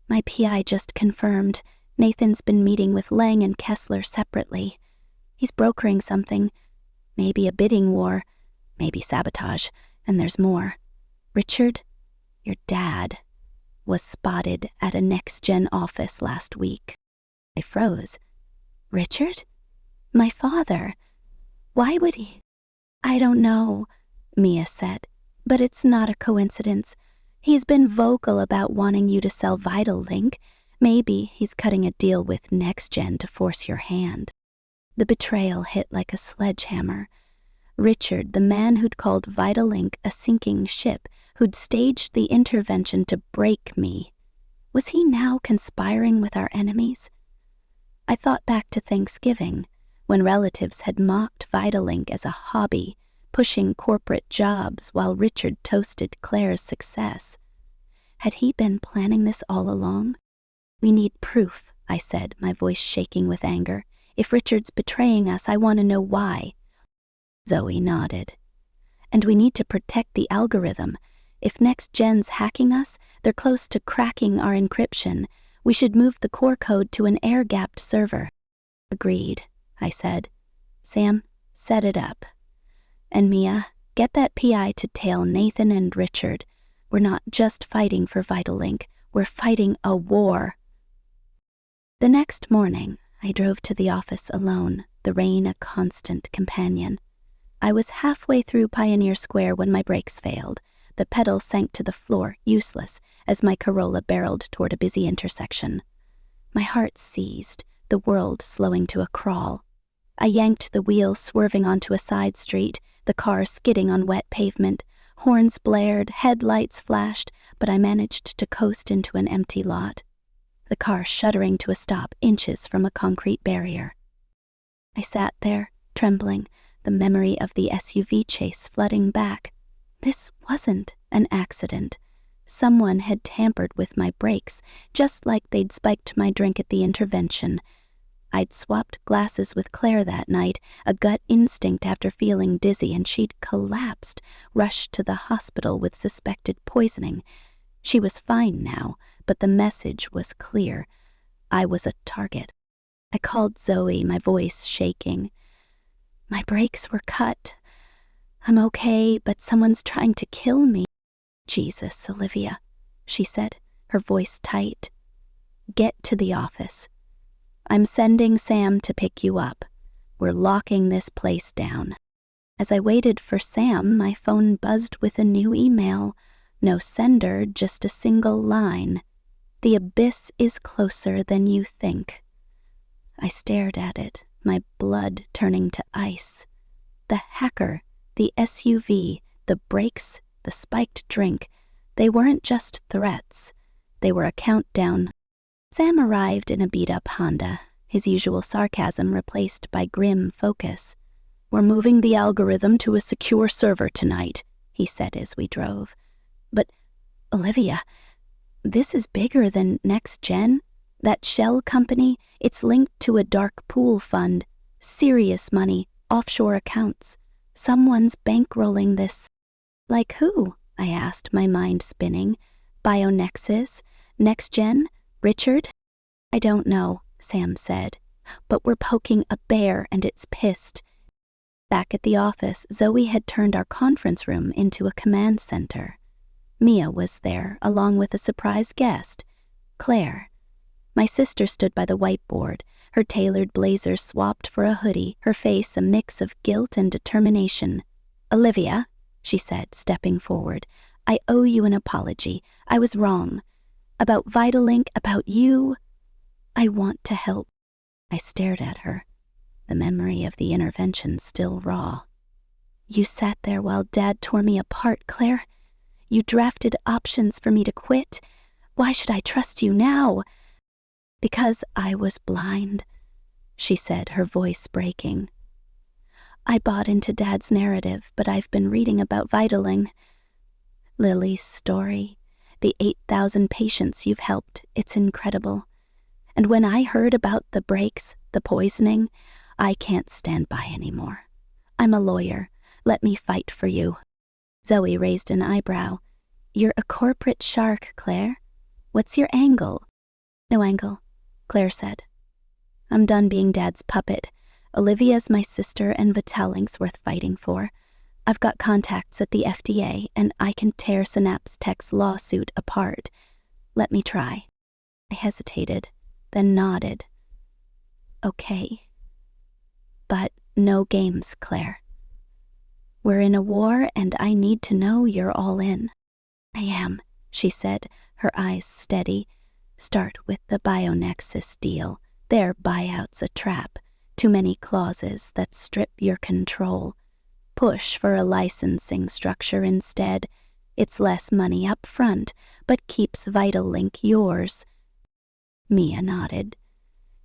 "My PI just confirmed Nathan's been meeting with Lang and Kessler separately. He's brokering something, maybe a bidding war, maybe sabotage, and there's more. Richard, your dad, was spotted at a NextGen office last week." I froze. "Richard? My father? Why would he?" "I don't know," Mia said, "but it's not a coincidence. He's been vocal about wanting you to sell VitalLink. Maybe he's cutting a deal with NextGen to force your hand." The betrayal hit like a sledgehammer. Richard, the man who'd called VitalLink a sinking ship, who'd staged the intervention to break me, was he now conspiring with our enemies? I thought back to Thanksgiving, when relatives had mocked VitalLink as a hobby, pushing corporate jobs while Richard toasted Claire's success. Had he been planning this all along? "We need proof," I said, my voice shaking with anger. "If Richard's betraying us, I want to know why." Zoe nodded. "And we need to protect the algorithm. If NextGen's hacking us, they're close to cracking our encryption. We should move the core code to an air-gapped server." "Agreed," I said. "Sam, set it up. And Mia, get that PI to tail Nathan and Richard. We're not just fighting for VitalLink, we're fighting a war." The next morning, I drove to the office alone, the rain a constant companion. I was halfway through Pioneer Square when my brakes failed. The pedal sank to the floor, useless, as my Corolla barreled toward a busy intersection. My heart seized, the world slowing to a crawl. I yanked the wheel, swerving onto a side street, the car skidding on wet pavement. Horns blared, headlights flashed, but I managed to coast into an empty lot. The car shuddering to a stop inches from a concrete barrier. I sat there, trembling, the memory of the SUV chase flooding back. This wasn't an accident. Someone had tampered with my brakes, just like they'd spiked my drink at the intervention. I'd swapped glasses with Claire that night, a gut instinct after feeling dizzy, and she'd collapsed, rushed to the hospital with suspected poisoning. She was fine now, but the message was clear. I was a target. I called Zoe, my voice shaking. "My brakes were cut. I'm okay, but someone's trying to kill me." "Jesus, Olivia," she said, her voice tight. "Get to the office. I'm sending Sam to pick you up. We're locking this place down." As I waited for Sam, my phone buzzed with a new email. No sender, just a single line. "The abyss is closer than you think." I stared at it, my blood turning to ice. The hacker, the SUV, the brakes, the spiked drink, they weren't just threats. They were a countdown. Sam arrived in a beat-up Honda, his usual sarcasm replaced by grim focus. "We're moving the algorithm to a secure server tonight," he said as we drove. "But, Olivia, this is bigger than NextGen. That shell company, it's linked to a dark pool fund. Serious money, offshore accounts. Someone's bankrolling this." "Like who?" I asked, my mind spinning. "BioNexus? NextGen? Richard?" "I don't know," Sam said. But we're poking a bear and it's pissed. Back at the office, Zoe had turned our conference room into a command center. Mia was there, along with a surprise guest, Claire. My sister stood by the whiteboard, her tailored blazer swapped for a hoodie, her face a mix of guilt and determination. "Olivia," she said, stepping forward, "I owe you an apology. I was wrong. About Vitalink, about you. I want to help." I stared at her, the memory of the intervention still raw. "You sat there while Dad tore me apart, Claire. You drafted options for me to quit. Why should I trust you now?" "Because I was blind," she said, her voice breaking. "I bought into Dad's narrative, but I've been reading about Vitaling. Lily's story, the 8,000 patients you've helped, it's incredible. And when I heard about the breaks, the poisoning, I can't stand by anymore. I'm a lawyer. Let me fight for you." Zoe raised an eyebrow. "You're a corporate shark, Claire. What's your angle?" "No angle," Claire said. "I'm done being Dad's puppet. Olivia's my sister and Vitalink's worth fighting for. I've got contacts at the FDA and I can tear Synapse Tech's lawsuit apart. Let me try." I hesitated, then nodded. "Okay. But no games, Claire. We're in a war and I need to know you're all in." "I am," she said, her eyes steady. "Start with the BioNexus deal. Their buyout's a trap. Too many clauses that strip your control. Push for a licensing structure instead. It's less money up front, but keeps Vitalink yours." Mia nodded.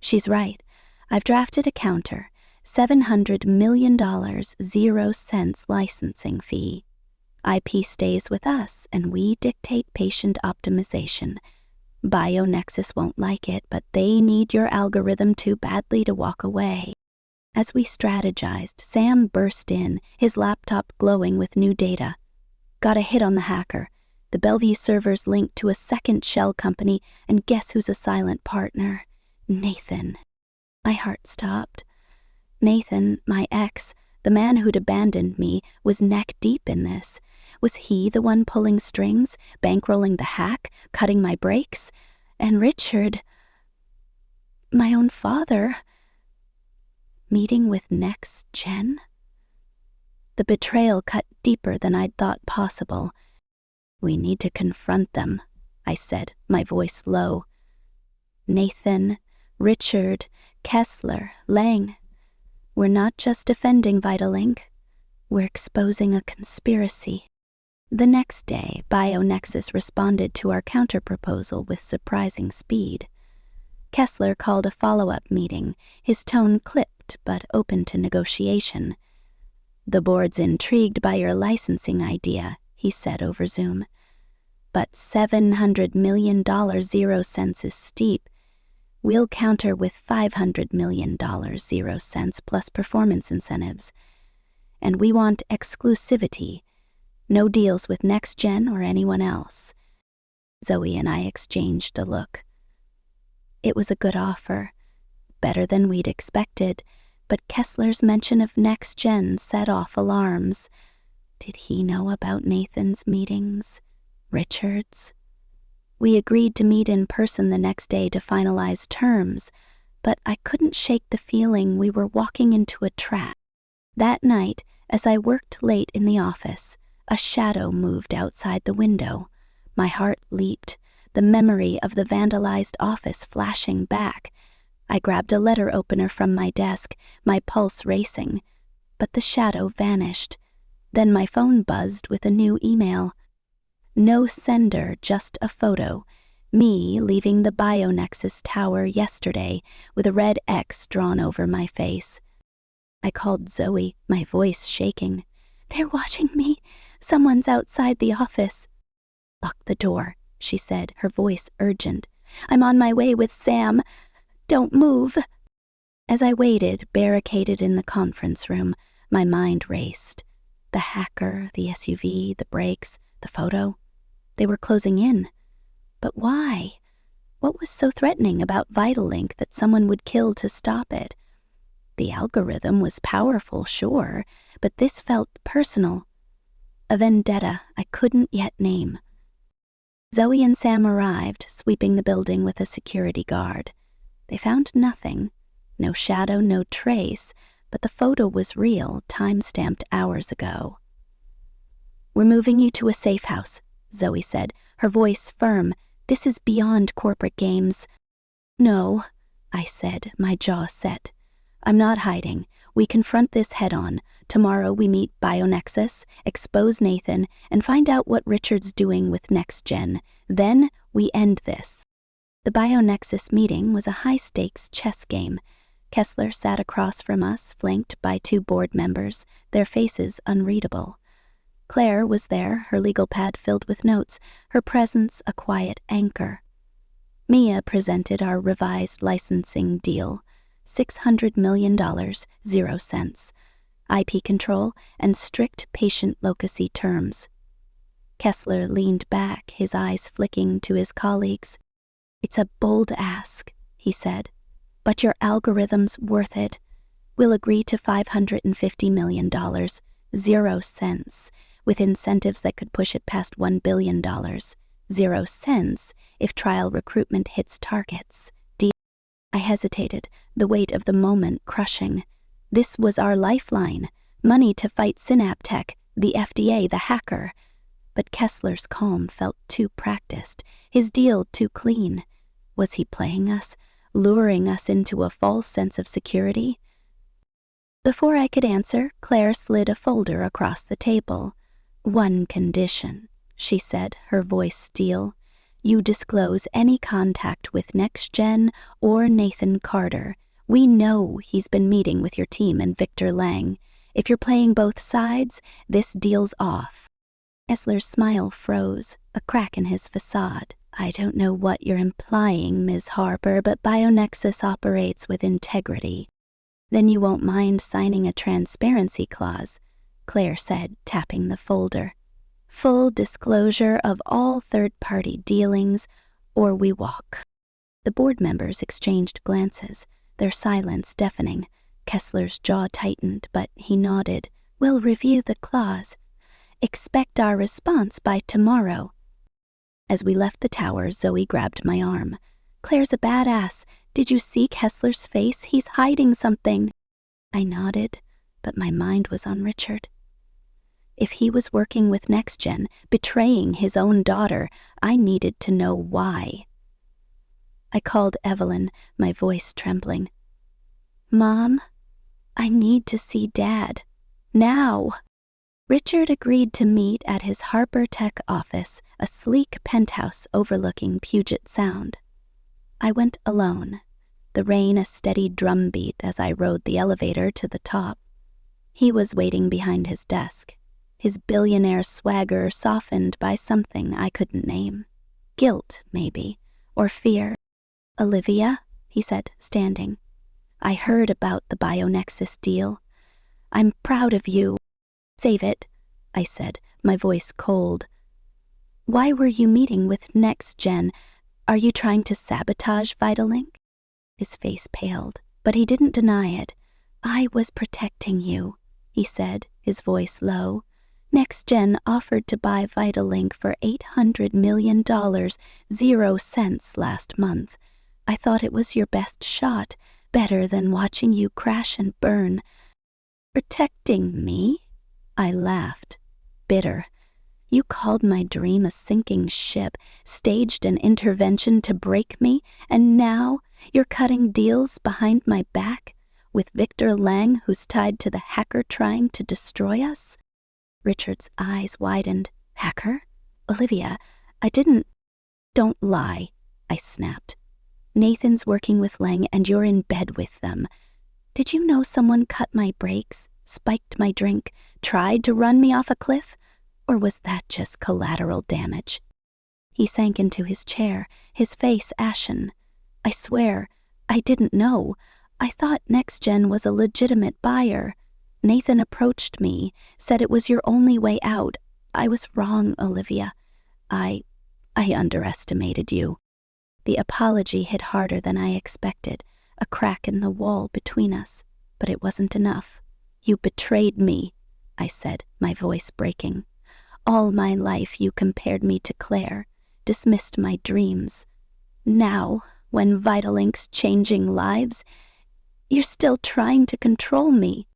"She's right. I've drafted a counter. $700 million, 0 cents licensing fee. IP stays with us, and we dictate patient optimization. BioNexus won't like it, but they need your algorithm too badly to walk away." As we strategized, Sam burst in, his laptop glowing with new data. "Got a hit on the hacker. The Bellevue server's linked to a second shell company, and guess who's a silent partner? Nathan." My heart stopped. Nathan, my ex, the man who'd abandoned me, was neck deep in this. Was he the one pulling strings, bankrolling the hack, cutting my brakes? And Richard, my own father, meeting with Next Gen? The betrayal cut deeper than I'd thought possible. "We need to confront them," I said, my voice low. "Nathan, Richard, Kessler, Lang. We're not just defending Vitalink. We're exposing a conspiracy." The next day, BioNexus responded to our counterproposal with surprising speed. Kessler called a follow-up meeting, his tone clipped but open to negotiation. "The board's intrigued by your licensing idea," he said over Zoom. "But $700 million 0 cents is steep. We'll counter with $500 million 0 cents plus performance incentives. And we want exclusivity. No deals with Next Gen or anyone else." Zoe and I exchanged a look. It was a good offer, better than we'd expected, but Kessler's mention of Next Gen set off alarms. Did he know about Nathan's meetings? Richard's? We agreed to meet in person the next day to finalize terms, but I couldn't shake the feeling we were walking into a trap. That night, as I worked late in the office, a shadow moved outside the window. My heart leaped, the memory of the vandalized office flashing back. I grabbed a letter opener from my desk, my pulse racing. But the shadow vanished. Then my phone buzzed with a new email. No sender, just a photo. Me leaving the BioNexus tower yesterday with a red X drawn over my face. I called Zoe, my voice shaking. "They're watching me. Someone's outside the office." "Lock the door," she said, her voice urgent. "I'm on my way with Sam. Don't move." As I waited, barricaded in the conference room, my mind raced. The hacker, the SUV, the brakes, the photo. They were closing in. But why? What was so threatening about Vitalink that someone would kill to stop it? The algorithm was powerful, sure, but this felt personal. A vendetta I couldn't yet name. Zoe and Sam arrived, sweeping the building with a security guard. They found nothing. No shadow, no trace, but the photo was real, time-stamped hours ago. "We're moving you to a safe house," Zoe said, her voice firm. "This is beyond corporate games." "No," I said, my jaw set. "I'm not hiding. We confront this head-on. Tomorrow we meet BioNexus, expose Nathan, and find out what Richard's doing with NextGen. Then we end this." The BioNexus meeting was a high-stakes chess game. Kessler sat across from us, flanked by 2 board members, their faces unreadable. Claire was there, her legal pad filled with notes, her presence a quiet anchor. Mia presented our revised licensing deal, $600 million, 0 cents, IP control, and strict patient locacy terms. Kessler leaned back, his eyes flicking to his colleagues. "It's a bold ask," he said, "but your algorithm's worth it. We'll agree to $550 million, 0 cents, with incentives that could push it past $1 billion, 0 cents if trial recruitment hits targets." I hesitated, the weight of the moment crushing. This was our lifeline, money to fight Synaptech, the FDA, the hacker. But Kessler's calm felt too practiced, his deal too clean. Was he playing us, luring us into a false sense of security? Before I could answer, Claire slid a folder across the table. "One condition," she said, her voice steel. "You disclose any contact with NextGen or Nathan Carter. We know he's been meeting with your team and Victor Lang. If you're playing both sides, this deal's off." Kessler's smile froze, a crack in his facade. "I don't know what you're implying, Ms. Harper, but BioNexus operates with integrity." "Then you won't mind signing a transparency clause," Claire said, tapping the folder. "Full disclosure of all third-party dealings, or we walk." The board members exchanged glances, their silence deafening. Kessler's jaw tightened, but he nodded. "We'll review the clause. Expect our response by tomorrow." As we left the tower, Zoe grabbed my arm. "Claire's a badass. Did you see Kessler's face? He's hiding something." I nodded, but my mind was on Richard. If he was working with NextGen, betraying his own daughter, I needed to know why. I called Evelyn, my voice trembling. "Mom, I need to see Dad. Now." Richard agreed to meet at his Harper Tech office, a sleek penthouse overlooking Puget Sound. I went alone, the rain a steady drumbeat as I rode the elevator to the top. He was waiting behind his desk, his billionaire swagger softened by something I couldn't name. Guilt, maybe, or fear. "Olivia," he said, standing. "I heard about the BioNexus deal. I'm proud of you." "Save it," I said, my voice cold. "Why were you meeting with NextGen? Are you trying to sabotage Vitalink?" His face paled, but he didn't deny it. "I was protecting you," he said, his voice low. "NextGen offered to buy Vitalink for $800 million, 0 cents last month. I thought it was your best shot, better than watching you crash and burn." "Protecting me?" I laughed, bitter. "You called my dream a sinking ship, staged an intervention to break me, and now you're cutting deals behind my back with Victor Lang, who's tied to the hacker trying to destroy us?" Richard's eyes widened. "Hacker? Olivia, I didn't—" "Don't lie," I snapped. "Nathan's working with Lang and you're in bed with them. Did you know someone cut my brakes, spiked my drink, tried to run me off a cliff? Or was that just collateral damage?" He sank into his chair, his face ashen. "I swear, I didn't know. I thought NextGen was a legitimate buyer. Nathan approached me, said it was your only way out. I was wrong, Olivia. I underestimated you." The apology hit harder than I expected, a crack in the wall between us, but it wasn't enough. "You betrayed me," I said, my voice breaking. "All my life you compared me to Claire, dismissed my dreams. Now, when Vitalink's changing lives, you're still trying to control me."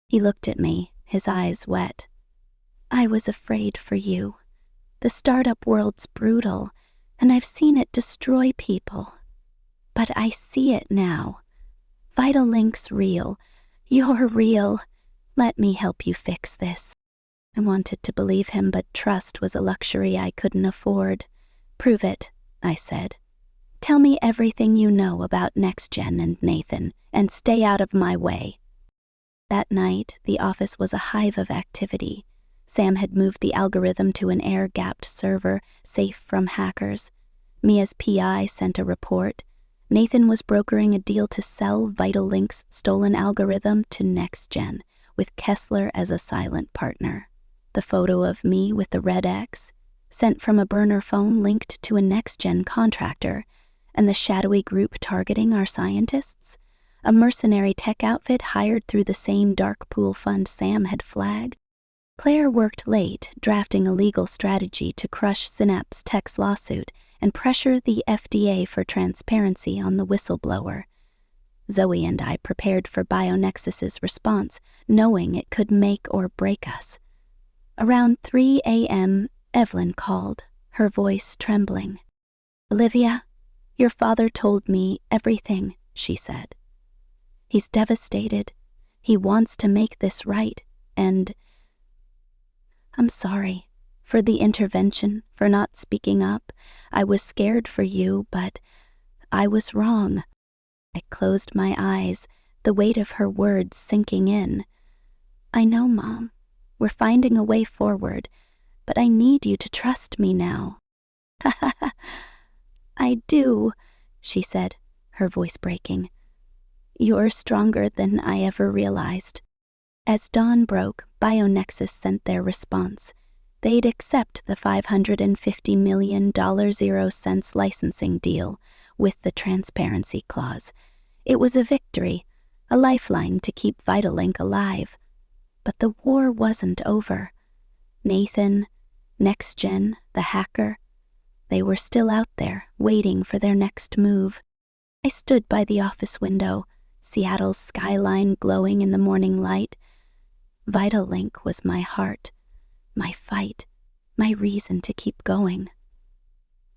He looked at me, his eyes wet. "I was afraid for you. The startup world's brutal, and I've seen it destroy people. But I see it now. Vitalink's real. You're real. Let me help you fix this." I wanted to believe him, but trust was a luxury I couldn't afford. "Prove it," I said. "Tell me everything you know about NextGen and Nathan, and stay out of my way." That night, the office was a hive of activity. Sam had moved the algorithm to an air-gapped server, safe from hackers. Mia's PI sent a report. Nathan was brokering a deal to sell Vitalink's stolen algorithm to NextGen, with Kessler as a silent partner. The photo of me with the red X, sent from a burner phone linked to a NextGen contractor, and the shadowy group targeting our scientists, a mercenary tech outfit hired through the same dark pool fund Sam had flagged. Claire worked late, drafting a legal strategy to crush Synapse Tech's lawsuit and pressure the FDA for transparency on the whistleblower. Zoe and I prepared for BioNexus's response, knowing it could make or break us. Around 3 a.m., Evelyn called, her voice trembling. "Olivia, your father told me everything," she said. "He's devastated. He wants to make this right, and I'm sorry for the intervention, for not speaking up. I was scared for you, but I was wrong." I closed my eyes, the weight of her words sinking in. "I know, Mom. We're finding a way forward, but I need you to trust me now." "I do," she said, her voice breaking. "You're stronger than I ever realized." As dawn broke, BioNexus sent their response. They'd accept the $550 million 0 cents licensing deal with the transparency clause. It was a victory, a lifeline to keep Vitalink alive. But the war wasn't over. Nathan, NextGen, the hacker, they were still out there, waiting for their next move. I stood by the office window, Seattle's skyline glowing in the morning light. Vitalink was my heart, my fight, my reason to keep going.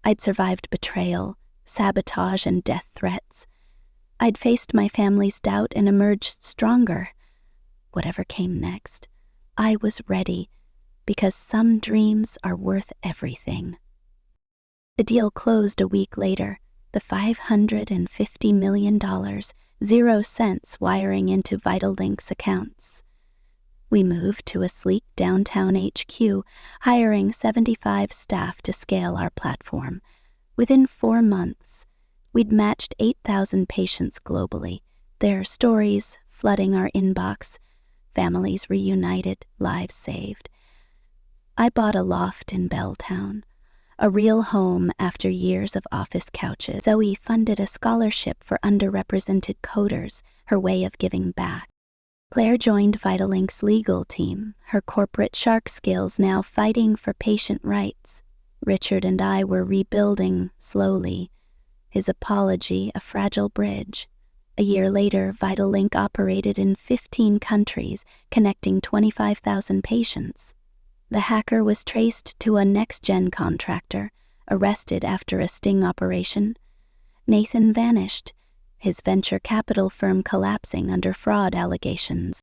I'd survived betrayal, sabotage, and death threats. I'd faced my family's doubt and emerged stronger. Whatever came next, I was ready, because some dreams are worth everything. The deal closed a week later, the $550 million, 0 cents wiring into Vitalink's accounts. We moved to a sleek downtown HQ, hiring 75 staff to scale our platform. Within 4 months, we'd matched 8,000 patients globally, their stories flooding our inbox, families reunited, lives saved. I bought a loft in Belltown, a real home after years of office couches. Zoe funded a scholarship for underrepresented coders, her way of giving back. Claire joined Vitalink's legal team, her corporate shark skills now fighting for patient rights. Richard and I were rebuilding slowly, his apology a fragile bridge. A year later, Vitalink operated in 15 countries, connecting 25,000 patients. The hacker was traced to a NextGen contractor, arrested after a sting operation. Nathan vanished, his venture capital firm collapsing under fraud allegations.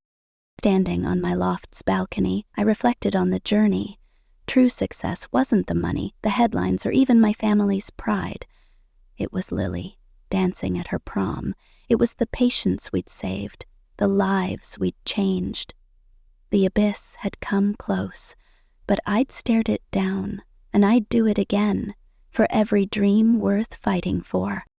Standing on my loft's balcony, I reflected on the journey. True success wasn't the money, the headlines, or even my family's pride. It was Lily, dancing at her prom. It was the patients we'd saved, the lives we'd changed. The abyss had come close, but I'd stared it down, and I'd do it again, for every dream worth fighting for.